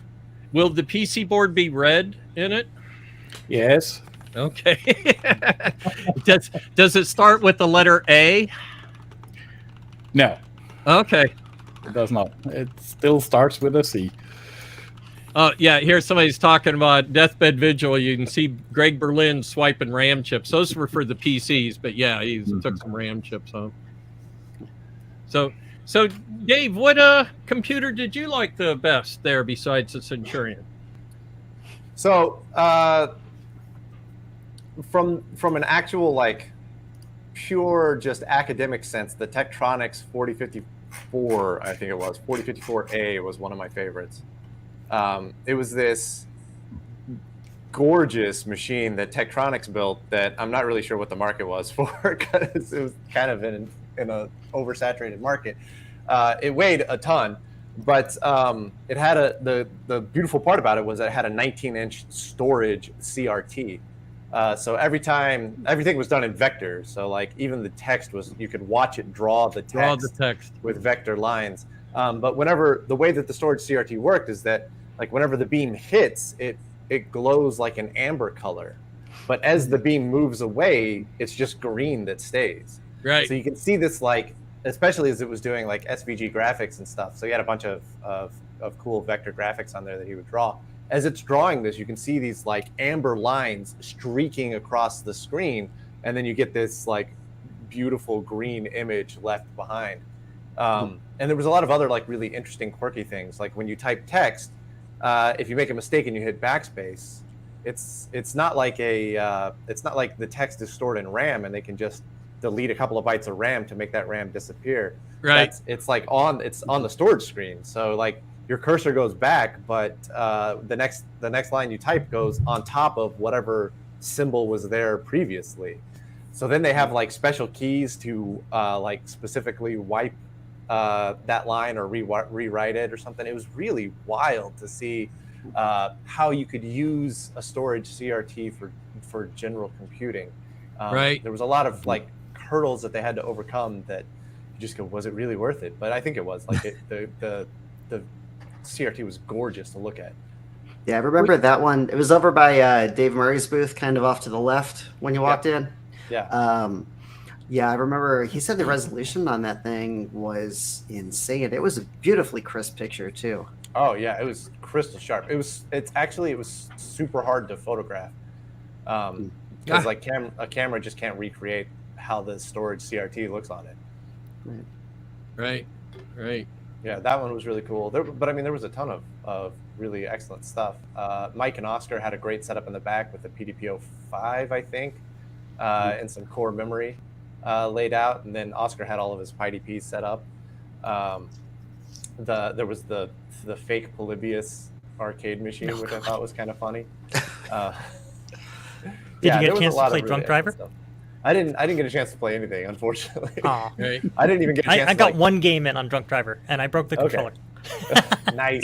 Will the PC board be red in it? Yes. Okay. Does it start with the letter A? No. Okay. It does not. It still starts with a C. Oh, yeah, here somebody's talking about Deathbed Vigil. You can see Greg Berlin swiping RAM chips. Those were for the PCs, but yeah, he took some RAM chips home. So Dave, what computer did you like the best there besides the Centurion? So from an actual like pure just academic sense, the Tektronix 4054, I think it was 4054A was one of my favorites. It was this gorgeous machine that Tektronix built that I'm not really sure what the market was for because it was kind of in a oversaturated market. It weighed a ton, but it had the beautiful part about it was that it had a 19-inch storage CRT. So everything was done in vectors. So like even the text you could watch it draw the text with vector lines. But the way that the storage CRT worked is that like whenever the beam hits, it glows like an amber color. But as the beam moves away, it's just green that stays. Right. So you can see this like, especially as it was doing like SVG graphics and stuff. So he had a bunch of cool vector graphics on there that he would draw. As it's drawing this, you can see these like amber lines streaking across the screen, and then you get this like beautiful green image left behind. And there was a lot of other like really interesting quirky things. Like when you type text, if you make a mistake and you hit backspace, it's not like the text is stored in RAM and they can just delete a couple of bytes of RAM to make that RAM disappear. Right. It's on the storage screen. So like your cursor goes back, but the next line you type goes on top of whatever symbol was there previously. So then they have like special keys to like specifically wipe that line or rewrite it or something. It was really wild to see how you could use a storage CRT for general computing. Right. There was a lot of like hurdles that they had to overcome that you just go, was it really worth it? But I think it was. Like the CRT was gorgeous to look at. Yeah, I remember that one. It was over by Dave Murray's booth, kind of off to the left when you walked in. Yeah. Yeah, I remember he said the resolution on that thing was insane. It was a beautifully crisp picture too. Oh yeah, it was crystal sharp. It was super hard to photograph. Because like a camera just can't recreate how the storage CRT looks on it. Right. Yeah, that one was really cool. But I mean, there was a ton of really excellent stuff. Mike and Oscar had a great setup in the back with the PDP-05, I think, and some core memory laid out. And then Oscar had all of his PyDPs set up. There was the fake Polybius arcade machine, which I thought was kind of funny. Did you get a chance to play Drunk Driver? I didn't get a chance to play anything, unfortunately. Oh. Right. I didn't even get a chance I got one game in on Drunk Driver, and I broke the controller. Nice.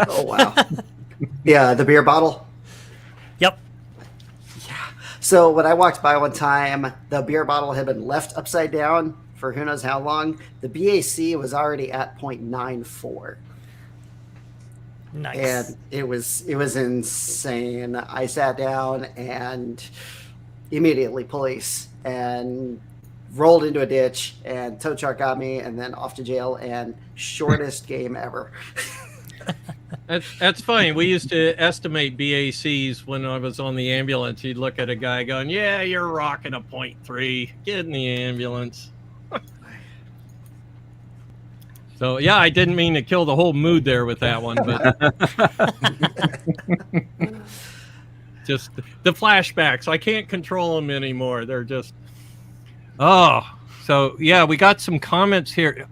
Oh, wow. Yeah, the beer bottle. Yep. Yeah. So when I walked by one time, the beer bottle had been left upside down for who knows how long. The BAC was already at 0.94. Nice. And it was insane. I sat down and immediately police and rolled into a ditch, and tow truck got me, and then off to jail, and shortest game ever. That's funny. We used to estimate BACs when I was on the ambulance. You'd look at a guy going, "Yeah, you're rocking a 0.3. Get in the ambulance." So yeah, I didn't mean to kill the whole mood there with that one, but just the flashbacks. I can't control them anymore. They're just So yeah, we got some comments here.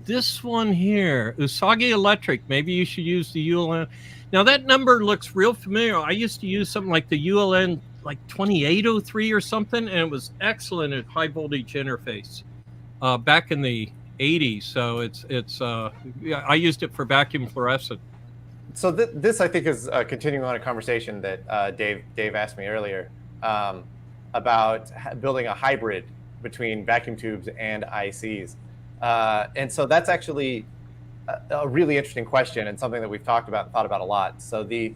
This one here, Usagi Electric. Maybe you should use the ULM. Now that number looks real familiar. I used to use something like the ULN like 2803 or something, and it was excellent at high voltage interface back in the 80s. So I used it for vacuum fluorescent. So this I think is continuing on a conversation that Dave asked me earlier about building a hybrid between vacuum tubes and ICs, and so that's actually a really interesting question and something that we've talked about and thought about a lot. So the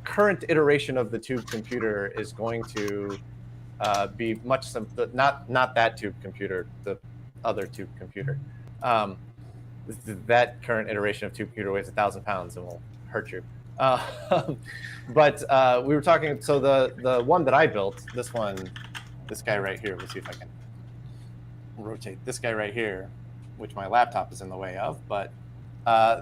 current iteration of the tube computer is going to be much simpler. Not that tube computer, the other tube computer. That current iteration of tube computer weighs 1,000 pounds and will hurt you. But we were talking. So the one that I built, this guy right here. Let's see if I can rotate this guy right here, which my laptop is in the way of, but.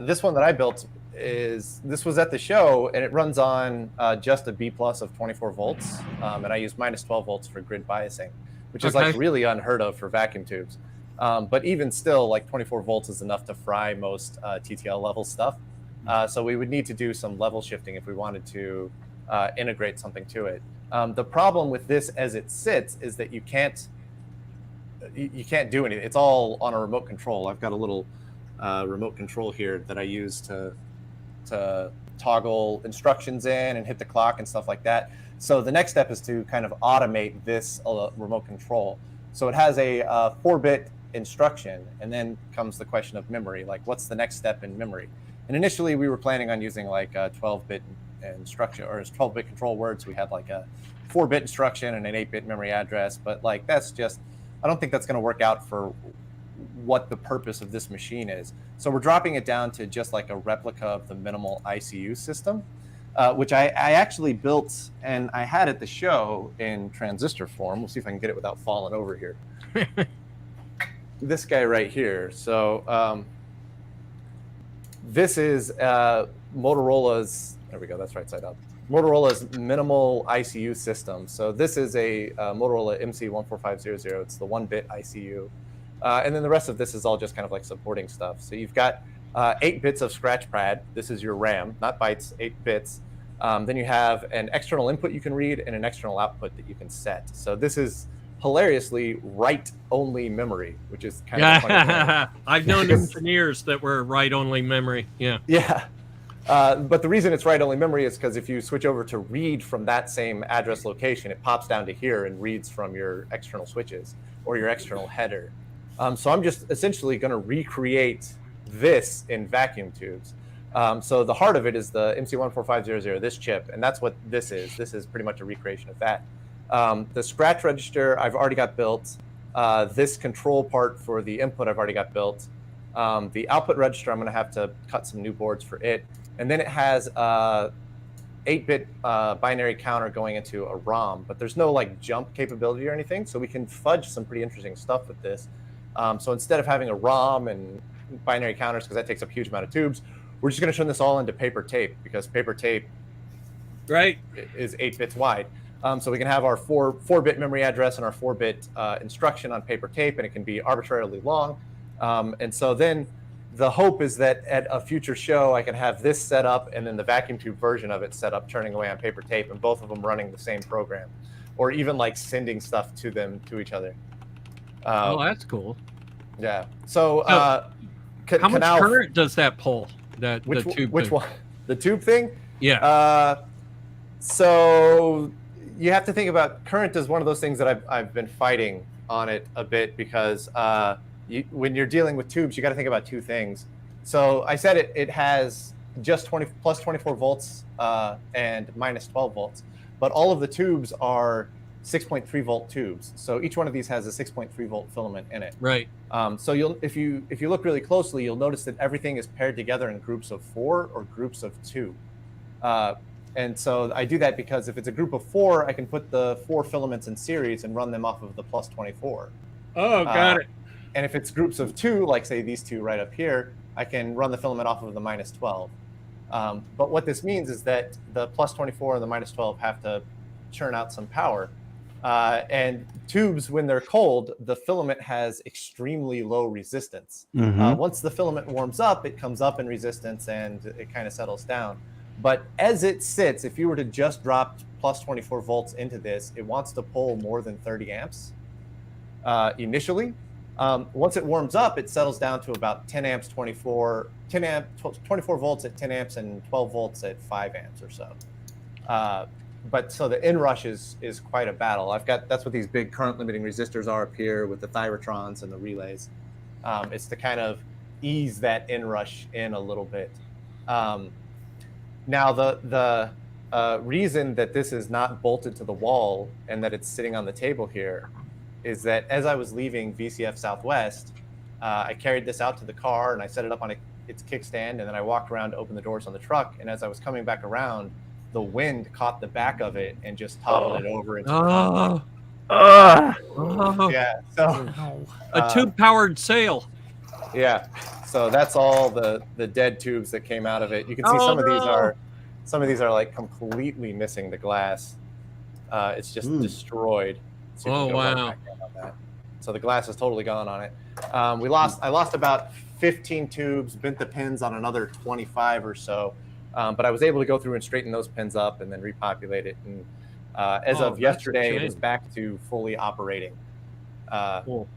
This one that I built this was at the show, and it runs on just a B+ of 24 volts, and I use -12 volts for grid biasing, which is like really unheard of for vacuum tubes. But even still, like 24 volts is enough to fry most TTL level stuff. So we would need to do some level shifting if we wanted to integrate something to it. The problem with this as it sits is that you can't do anything. It's all on a remote control. I've got a little remote control here that I use to toggle instructions in and hit the clock and stuff like that. So the next step is to kind of automate this remote control. So it has a 4-bit instruction, and then comes the question of memory, like what's the next step in memory? And initially we were planning on using like a 12-bit instruction, or as 12-bit control words. We had like a 4-bit instruction and an 8-bit memory address, but like I don't think that's going to work out for what the purpose of this machine is. So we're dropping it down to just like a replica of the minimal ICU system, which I actually built and I had at the show in transistor form. We'll see if I can get it without falling over here. This guy right here. So this is Motorola's, there we go, that's right side up. Motorola's minimal ICU system. So this is a Motorola MC14500. It's the 1-bit ICU. And then the rest of this is all just kind of like supporting stuff. So you've got 8 bits of scratch pad. This is your RAM, not bytes, 8 bits. Then you have an external input you can read and an external output that you can set. So this is hilariously write-only memory, which is kind of funny. I've known engineers that were write-only memory. Yeah. Yeah. But the reason it's write-only memory is because if you switch over to read from that same address location, it pops down to here and reads from your external switches or your external header. So I'm just essentially going to recreate this in vacuum tubes. So the heart of it is the MC14500, this chip, and that's what this is. This is pretty much a recreation of that. The scratch register I've already got built. This control part for the input I've already got built. The output register, I'm going to have to cut some new boards for it. And then it has 8-bit binary counter going into a ROM, but there's no like jump capability or anything, so we can fudge some pretty interesting stuff with this. So instead of having a ROM and binary counters, because that takes up a huge amount of tubes, we're just going to turn this all into paper tape, because paper tape is 8 bits wide. So we can have our 4-bit memory address and our 4-bit instruction on paper tape, and it can be arbitrarily long. And so then the hope is that at a future show, I can have this set up and then the vacuum tube version of it set up, turning away on paper tape, and both of them running the same program, or even like sending stuff to each other. Oh, that's cool. Yeah. So, how much current does that pull? The tube. Which one? The tube thing? Yeah. So you have to think about current as one of those things that I've been fighting on it a bit, because when you're dealing with tubes, you got to think about two things. So I said it has just plus 24 volts and minus 12 volts, but all of the tubes are 6.3 volt tubes. So each one of these has a 6.3 volt filament in it. Right. So if you look really closely, you'll notice that everything is paired together in groups of 4 or groups of 2. And so I do that because if it's a group of 4, I can put the 4 filaments in series and run them off of the plus 24. Oh, got it. And if it's groups of 2, like say these two right up here, I can run the filament off of the minus 12. But what this means is that the plus 24 and the minus 12 have to churn out some power. And tubes, when they're cold, the filament has extremely low resistance. Mm-hmm. Once the filament warms up, it comes up in resistance and it kind of settles down. But as it sits, if you were to just drop plus 24 volts into this, it wants to pull more than 30 amps initially. Once it warms up, it settles down to about 10 amps, 24 volts at 10 amps and 12 volts at 5 amps or so. But so the inrush is quite a battle. That's what these big current limiting resistors are up here with the thyrotrons and the relays. It's to kind of ease that inrush in a little bit. Now the reason that this is not bolted to the wall and that it's sitting on the table here is that as I was leaving VCF Southwest, I carried this out to the car and I set it up on its kickstand, and then I walked around to open the doors on the truck. And as I was coming back around, the wind caught the back of it and just toppled it over into the yeah. So a tube-powered sail. Yeah. So that's all the dead tubes that came out of it. You can see some of these are like completely missing the glass. It's just destroyed. So wow. Right on that. So the glass is totally gone on it. I lost about 15 tubes, bent the pins on another 25 or so. But I was able to go through and straighten those pins up and then repopulate it. And as of yesterday, it is back to fully operating. Cool.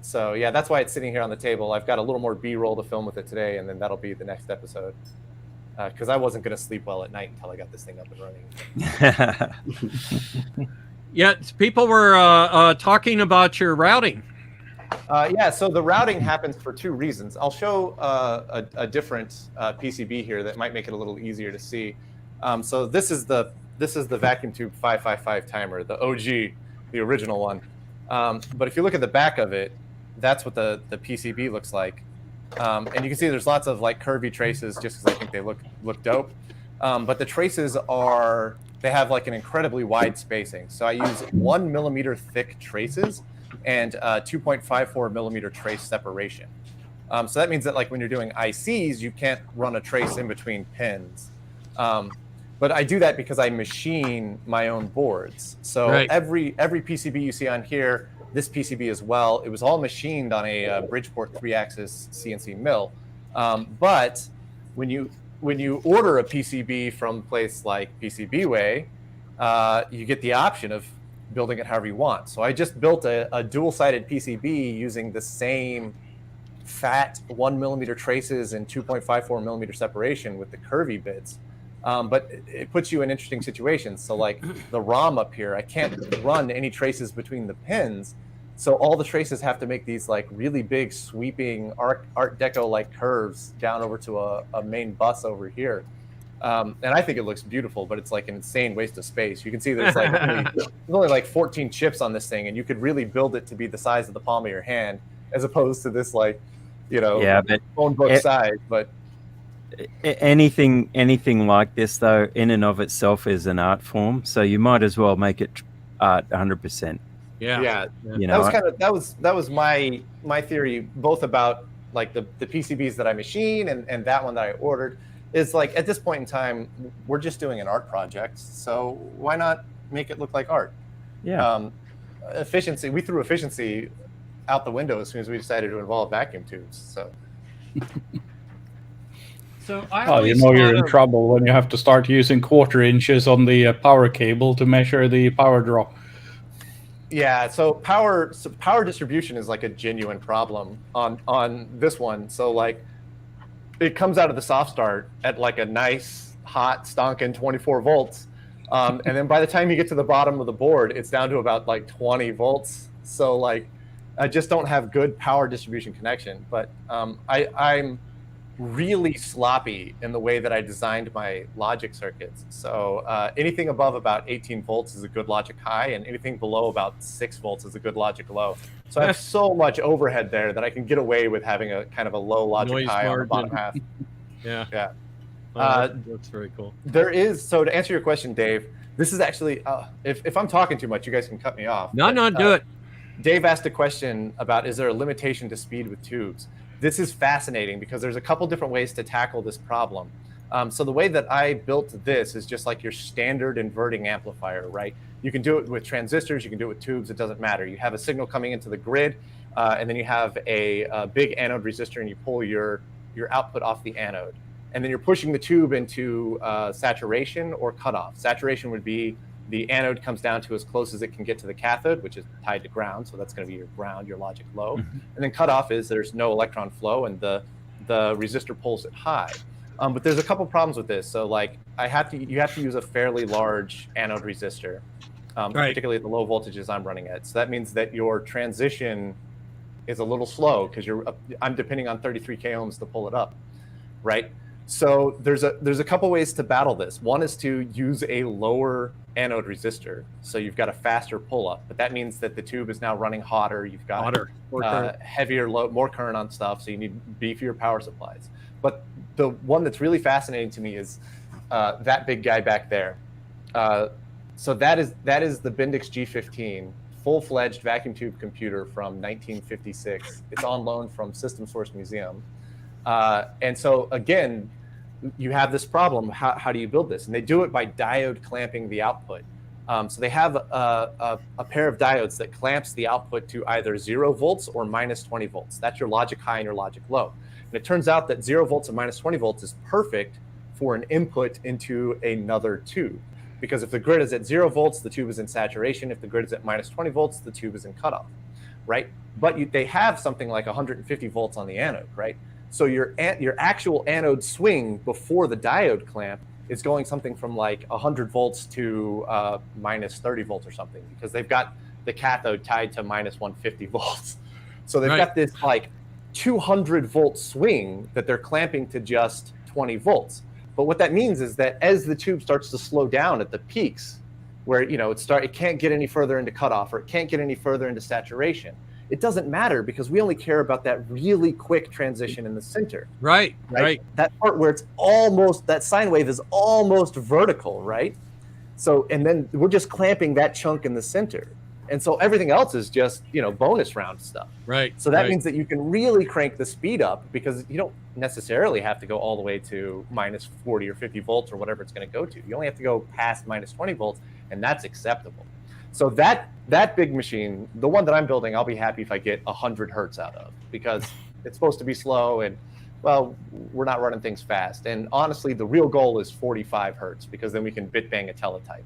So yeah, that's why it's sitting here on the table. I've got a little more B-roll to film with it today, and then that'll be the next episode. Because I wasn't going to sleep well at night until I got this thing up and running. Yeah, people were talking about your routing. Yeah, so the routing happens for two reasons. I'll show a different PCB here that might make it a little easier to see. So this is the vacuum tube 555 timer, the OG, the original one. But if you look at the back of it, that's what the PCB looks like. And you can see there's lots of like curvy traces just because I think they look dope. But the traces they have like an incredibly wide spacing. So I use 1 millimeter thick traces and 2.54 millimeter trace separation. So that means that like when you're doing ICs, you can't run a trace in between pins. But I do that because I machine my own boards. So every PCB you see on here, this PCB as well, it was all machined on a Bridgeport 3-axis CNC mill. But when you order a PCB from a place like PCBWay, you get the option of building it however you want. So I just built a dual-sided PCB using the same fat 1 millimeter traces and 2.54 millimeter separation with the curvy bits. But it puts you in interesting situations. So like the ROM up here, I can't run any traces between the pins. So all the traces have to make these like really big sweeping Art Deco like curves down over to a main bus over here. And I think it looks beautiful, but it's like an insane waste of space. You can see there's like only like 14 chips on this thing, and you could really build it to be the size of the palm of your hand, as opposed to this like, phone book size. But anything like this though, in and of itself, is an art form. So you might as well make it art 100%. Yeah. You know, that was my theory, both about like the PCBs that I machine and that one that I ordered. Is like at this point in time, we're just doing an art project, so why not make it look like art? Yeah. Efficiency. We threw efficiency out the window as soon as we decided to involve vacuum tubes. So. So you're in trouble when you have to start using 1/4 inches on the power cable to measure the power draw. Yeah, so power distribution is like a genuine problem on this one. So like, it comes out of the soft start at like a nice hot stonking 24 volts, and then by the time you get to the bottom of the board, it's down to about like 20 volts. So like, I just don't have good power distribution connection. But I'm really sloppy in the way that I designed my logic circuits. So anything above about 18 volts is a good logic high, and anything below about 6 volts is a good logic low. So I have so much overhead there that I can get away with having a kind of a low logic Noise high margin. on the bottom half. Yeah. That's very cool. There is, so to answer your question, Dave, this is actually, if I'm talking too much, you guys can cut me off. No, do it. Dave asked a question about, is there a limitation to speed with tubes? This is fascinating because there's a couple different ways to tackle this problem. So the way that I built this is just like your standard inverting amplifier, right? You can do it with transistors, you can do it with tubes, it doesn't matter. You have a signal coming into the grid, and then you have a big anode resistor, and you pull your output off the anode. and then you're pushing the tube into saturation or cutoff. Saturation would be the anode comes down to as close as it can get to the cathode, which is tied to ground. So that's going to be your ground, your logic low. And then cutoff is there's no electron flow and the resistor pulls it high. But there's a couple problems with this. So like you have to use a fairly large anode resistor, particularly at the low voltages I'm running at. So that means that your transition is a little slow because I'm depending on 33 k ohms to pull it up, right? So there's a couple ways to battle this. One is to use a lower anode resistor, so you've got a faster pull up, but that means that the tube is now running hotter. You've got heavier, more current on stuff, so you need beefier power supplies. But the one that's really fascinating to me is that big guy back there. So that is the Bendix G15, full-fledged vacuum tube computer from 1956. It's on loan from System Source Museum. And so again, you have this problem. How do you build this? And they do it by diode clamping the output. So they have a pair of diodes that clamps the output to either 0 volts or minus 20 volts. That's your logic high and your logic low. And it turns out that 0 volts and minus 20 volts is perfect for an input into another tube. Because if the grid is at 0 volts, the tube is in saturation. If the grid is at minus 20 volts, the tube is in cutoff, right? But they have something like 150 volts on the anode, right? So your actual anode swing before the diode clamp is going something from like 100 volts to minus 30 volts or something, because they've got the cathode tied to minus 150 volts. So they've got this like 200 volt swing that they're clamping to just 20 volts. But what that means is that as the tube starts to slow down at the peaks, where it can't get any further into cutoff or it can't get any further into saturation, it doesn't matter because we only care about that really quick transition in the center. Right. That part where it's almost, that sine wave is almost vertical, right? So, and then we're just clamping that chunk in the center. And so everything else is just, bonus round stuff. Right. So that means that you can really crank the speed up because you don't necessarily have to go all the way to minus 40 or 50 volts or whatever it's going to go to. You only have to go past minus 20 volts, and that's acceptable. So that big machine, the one that I'm building, I'll be happy if I get 100 hertz out of, because it's supposed to be slow and, well, we're not running things fast. And honestly, the real goal is 45 hertz because then we can bit bang a teletype.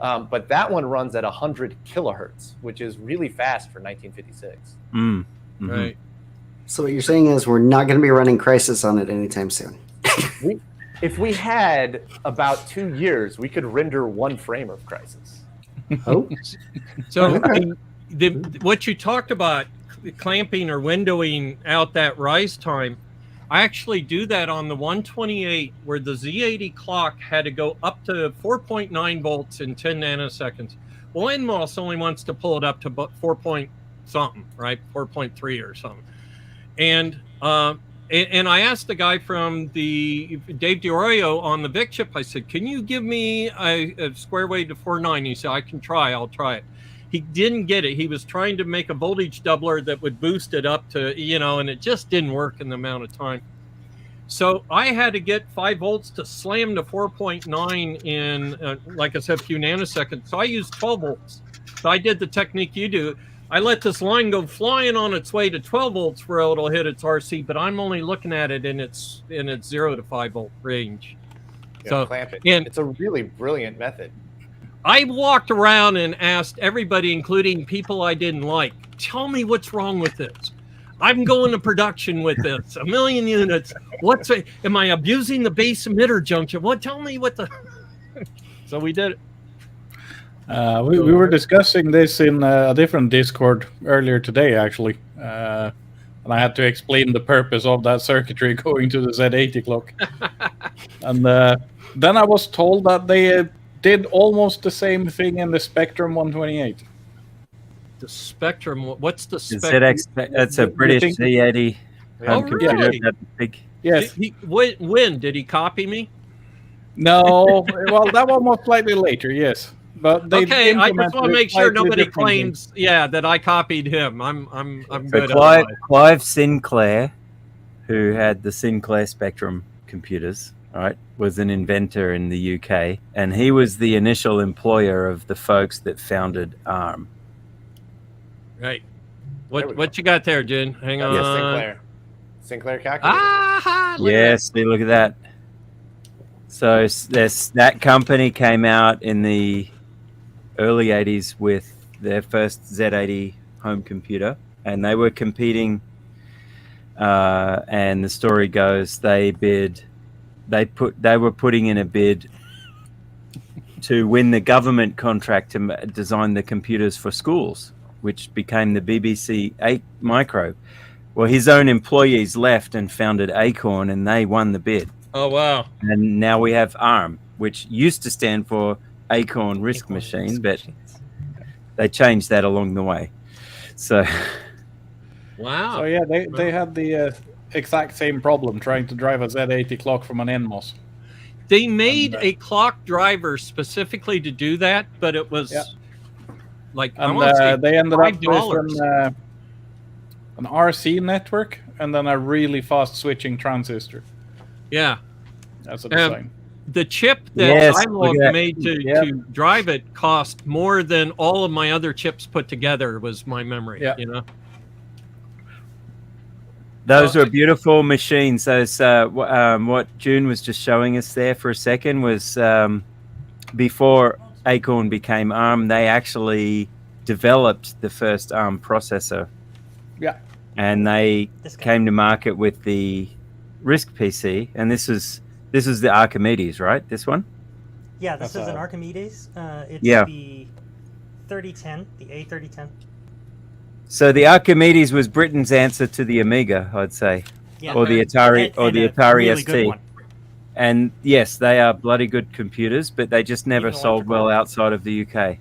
But that one runs at 100 kilohertz, which is really fast for 1956. Right. So what you're saying is we're not going to be running Crisis on it anytime soon. If we had about 2 years, we could render one frame of Crisis. Oh, so what you talked about, clamping or windowing out that rise time, I actually do that on the 128 where the Z80 clock had to go up to 4.9 volts in 10 nanoseconds. Well, NMOS only wants to pull it up to 4 point something, right? 4.3 or something. And I asked the guy from the Dave DiOrio on the VIC chip, I said, can you give me a square wave to 4.9? He said, I can try, I'll try it. He didn't get it. He was trying to make a voltage doubler that would boost it up to, and it just didn't work in the amount of time. So I had to get 5 volts to slam to 4.9 in, like I said, a few nanoseconds. So I used 12 volts. So I did the technique you do. I let this line go flying on its way to 12 volts where it'll hit its RC, but I'm only looking at it in its 0 to 5 volt range. So clamp it. And it's a really brilliant method. I walked around and asked everybody, including people I didn't like, tell me what's wrong with this. I'm going to production with this, 1 million units. Am I abusing the base emitter junction? Tell me what the. So we did it. We were discussing this in a different Discord earlier today, actually. And I had to explain the purpose of that circuitry going to the Z80 clock. And then I was told that they did almost the same thing in the Spectrum 128. The Spectrum, what's the Spectrum? It's a British Z80 home computer. Really? Big. Yes. When did he copy me? No, well, that one was slightly later, yes. But they I just want to make sure nobody claims, that I copied him. I'm good. Clive Sinclair, who had the Sinclair Spectrum computers, right, was an inventor in the UK, and he was the initial employer of the folks that founded ARM. Right. What you got there, Jen? Hang on. Yes, Sinclair calculator. Yes, see, look at that. So that company came out in the early 80s with their first Z80 home computer, and they were competing. And the story goes, they were putting in a bid to win the government contract to design the computers for schools, which became the BBC 8 Micro. Well, his own employees left and founded Acorn, and they won the bid. Oh, wow. And now we have ARM, which used to stand for Acorn Risk Acorn Machine, Risk but Machines. they changed that along the way. So, Wow. So yeah, they had the exact same problem trying to drive a Z80 clock from an NMOS. They made a clock driver specifically to do that, but it was like I want to say they ended up with $5. an RC network and then a really fast switching transistor. Yeah. That's a design. The chip that Yes, I made to drive it cost more than all of my other chips put together, was my memory. Yeah. You know? those were beautiful machines. Those what June was just showing us there for a second was before Acorn became ARM. They actually developed the first ARM processor. Yeah, and they came to market with the RISC PC, and this is the Archimedes, right? This one. Yeah, this is an Archimedes. It's the 3010, the A3010. So the Archimedes was Britain's answer to the Amiga, I'd say, or the Atari, really ST. And yes, they are bloody good computers, but they just never sold well outside of the UK.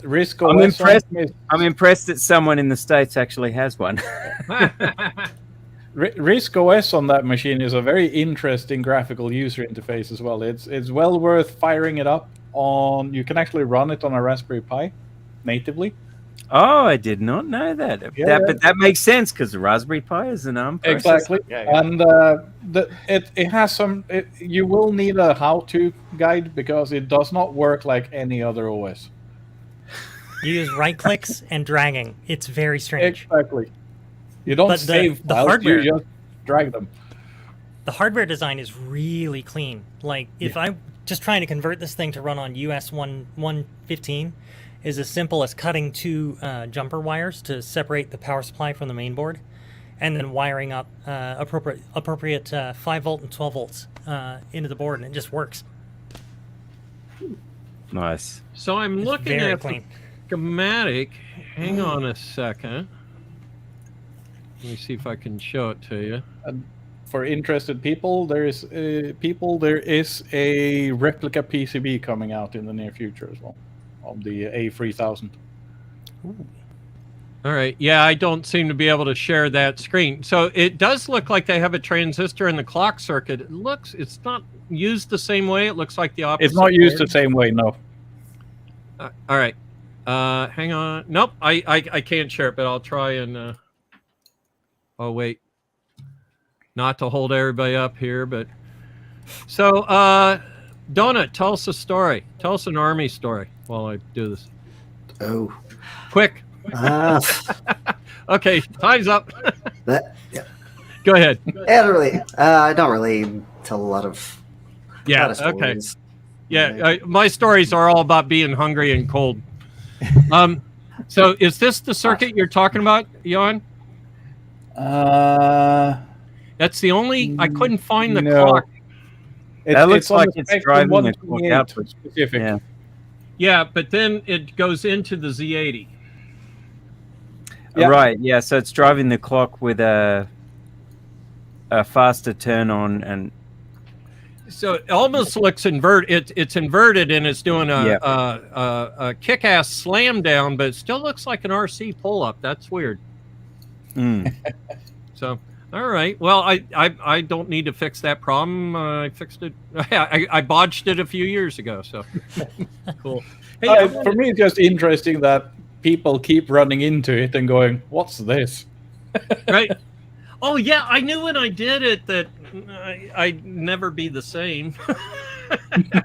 I'm impressed that someone in the States actually has one. RISC OS on that machine is a very interesting graphical user interface as well. It's well worth firing it up on. You can actually run it on a Raspberry Pi natively. Oh, I did not know that. But that makes sense because the Raspberry Pi is an ARM processor. Exactly. And it has some. You will need a how-to guide because it does not work like any other OS. You use right clicks and dragging. It's very strange. Exactly. You don't save the files, hardware. you just drag them. The hardware design is really clean. Like if I'm just trying to convert this thing to run on US 115, is as simple as cutting two jumper wires to separate the power supply from the main board, and then wiring up appropriate 5 volt and 12 volts into the board, and it just works. Nice. So I'm looking at the schematic. Hang on a second. Let me see if I can show it to you. And for interested people, there is a replica PCB coming out in the near future as well, of the A3000. Ooh. All right. Yeah, I don't seem to be able to share that screen. So it does look like they have a transistor in the clock circuit. It's not used the same way. It looks like the opposite. It's not used the same way, no. All right. Hang on. Nope, I can't share it, but I'll try and... Oh, wait. Not to hold everybody up here, but... So, Donut, tell us a story. Tell us an Army story while I do this. Oh. Quick. Okay, time's up. Go ahead. I don't really tell a lot of okay. Yeah, my stories are all about being hungry and cold. So is this the circuit you're talking about, Jan? That's the only... I couldn't find the clock. That looks like it's driving a clock output. Specific. Yeah, but then it goes into the Z80. Yeah. Right, yeah, so it's driving the clock with a faster turn on, and so it almost looks inverted. It's inverted, and it's doing a kick-ass slam down, but it still looks like an RC pull-up. That's weird. So, all right. Well, I don't need to fix that problem. I fixed it. I botched it a few years ago. So, cool. Hey, for me, it's just interesting that people keep running into it and going, "What's this?" Right. Oh yeah, I knew when I did it that I'd never be the same.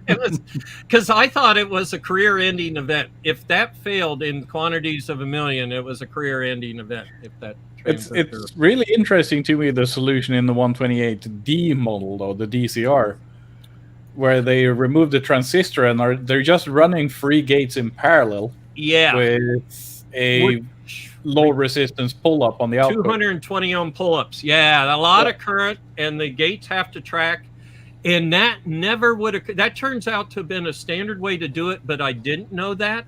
It was because I thought it was a career-ending event. If that failed in quantities of 1 million, it was a career-ending event. If that it's really interesting to me, the solution in the 128D model, though the DCR, where they remove the transistor and they're just running 3 gates in parallel Yeah. with a low resistance pull-up on the output. 220 ohm pull-ups. Yeah, a lot of current, and the gates have to track. And that never would have, that turns out to have been a standard way to do it, but I didn't know that.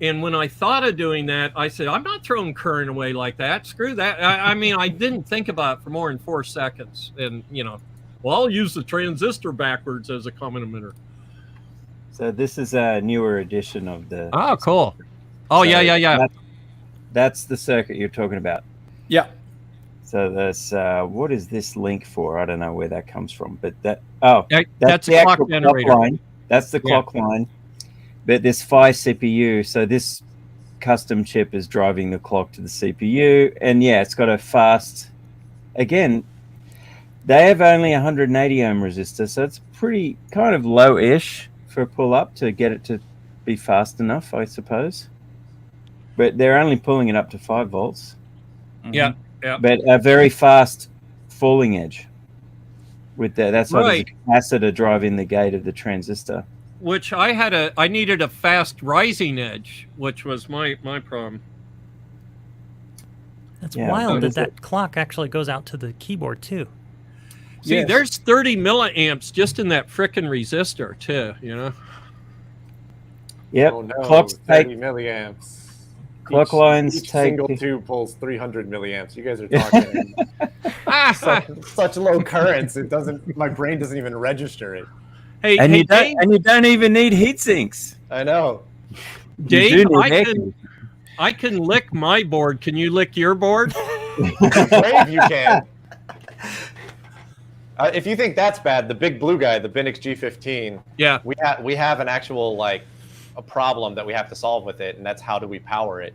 And when I thought of doing that, I said, I'm not throwing current away like that. Screw that. I mean, I didn't think about it for more than 4 seconds. And, you know, well, I'll use the transistor backwards as a common emitter. So this is a newer edition of the... Oh, cool. Oh, So yeah. That's the circuit you're talking about. Yeah. So there's what is this link for? I don't know where that comes from, but that's That's the a clock actual generator. clock line. That's the clock line. But this PHY CPU, so this custom chip is driving the clock to the CPU, and yeah, it's got a fast. Again, they have only 180 ohm resistor, so it's pretty kind of low-ish for a pull-up to get it to be fast enough, I suppose. But they're only pulling it up to 5 volts. Yeah. But a very fast falling edge. With that's why there's a capacitor driving the gate of the transistor. Which I needed a fast rising edge, which was my problem. That's wild that clock actually goes out to the keyboard too. See, there's 30 milliamps just in that frickin' resistor too, you know? Yep. Oh no, Clocks 30 take milliamps. clock lines Each take single tube pulls 300 milliamps. You guys are talking such low currents. It doesn't. My brain doesn't even register it. Hey, and Dave, you don't even need heat sinks. I know. Dave, I can lick my board. Can you lick your board? Brave, you can. If you think that's bad, the big blue guy, the Binix G15. Yeah. We have an actual a problem that we have to solve with it, and that's how do we power it?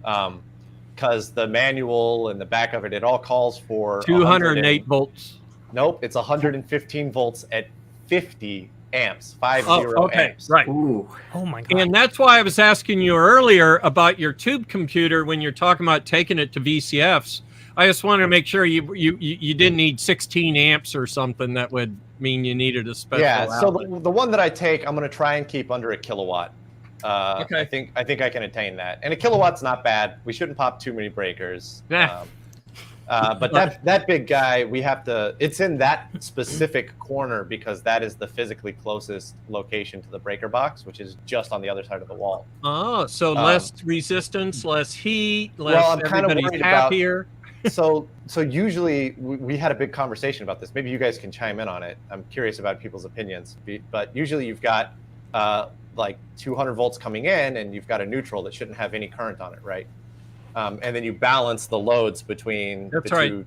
Because the manual and the back of it all calls for 208 volts. Nope, it's 115 volts at 50 amps, 50 amps. Right. Ooh. Oh my god. And that's why I was asking you earlier about your tube computer when you're talking about taking it to VCFs. I just wanted to make sure you didn't need 16 amps or something that would mean you needed a special Yeah, so outlet. the one that I take, I'm going to try and keep under a kilowatt. Okay. I think I can attain that. And a kilowatt's not bad. We shouldn't pop too many breakers. Yeah. But that big guy, we have to, it's in that specific corner because that is the physically closest location to the breaker box, which is just on the other side of the wall. Oh, so less resistance, less heat, less well, I'm kind of everybody's worried happier. So usually we had a big conversation about this. Maybe you guys can chime in on it. I'm curious about people's opinions. But usually you've got 200 volts coming in and you've got a neutral that shouldn't have any current on it, right? And then you balance the loads between the two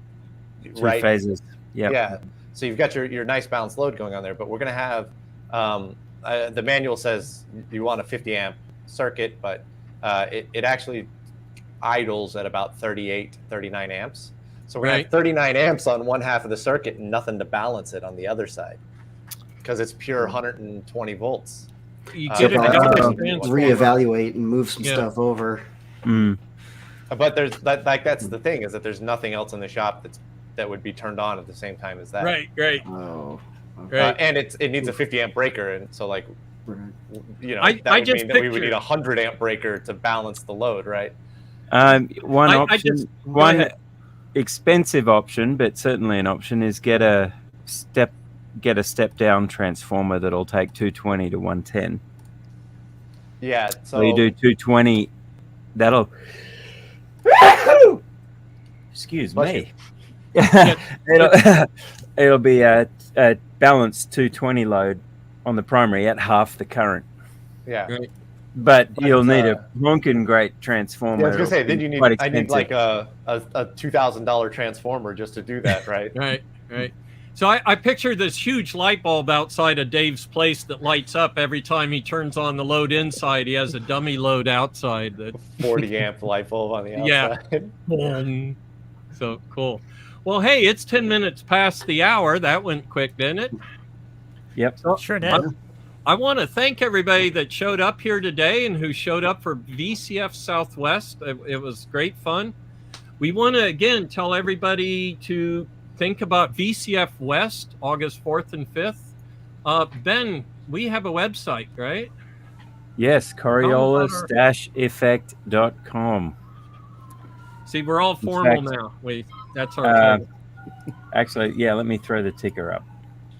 phases. Yep. Yeah. So you've got your nice balanced load going on there, but we're going to have the manual says you want a 50 amp circuit, but it actually idles at about 38, 39 amps. So we're going to have 39 amps on one half of the circuit and nothing to balance it on the other side because it's pure 120 volts. You get a reevaluate and move some stuff over. But there's that's the thing is that there's nothing else in the shop that would be turned on at the same time as that. Right. Oh. And it needs a 50 amp breaker, and so that would mean that we would need a 100 amp breaker to balance the load, right? One expensive option, but certainly an option, is get a step down transformer that'll take 220 to 110. Yeah. So you do 220. That'll. Excuse me. It'll be a balanced 220 load on the primary at half the current. Yeah. Right. But you'll need a honking great transformer. Yeah, I was gonna say, then you need I need like a $2,000 transformer just to do that, right? Right. So I picture this huge light bulb outside of Dave's place that lights up every time he turns on the load inside. He has a dummy load outside that 40 amp light bulb on the outside. Yeah. So cool. Well, hey, it's 10 minutes past the hour. That went quick, didn't it? Yep. So, sure did. I want to thank everybody that showed up here today and who showed up for VCF Southwest. It was great fun. We want to, again, tell everybody to think about VCF West, August 4th and 5th. Ben, we have a website, right? Yes, Coriolis-effect.com. See, we're all formal fact, now. That's our table. Actually, yeah, let me throw the ticker up.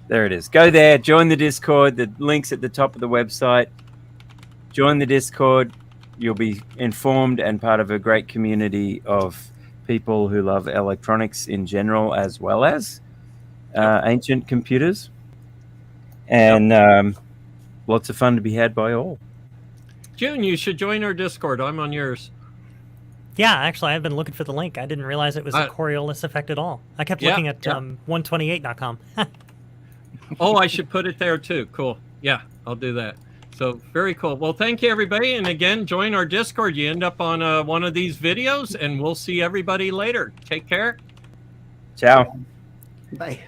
There it is. Go there, join the Discord. The link's at the top of the website. Join the Discord. You'll be informed and part of a great community of people who love electronics in general, as well as ancient computers. And lots of fun to be had by all. June, you should join our Discord. I'm on yours. Yeah, actually, I've been looking for the link. I didn't realize it was a Coriolis effect at all. I kept looking at 128.com. Oh, I should put it there too. Cool. Yeah, I'll do that. So very cool. Well, thank you, everybody. And again, join our Discord. You end up on one of these videos, and we'll see everybody later. Take care. Ciao. Bye.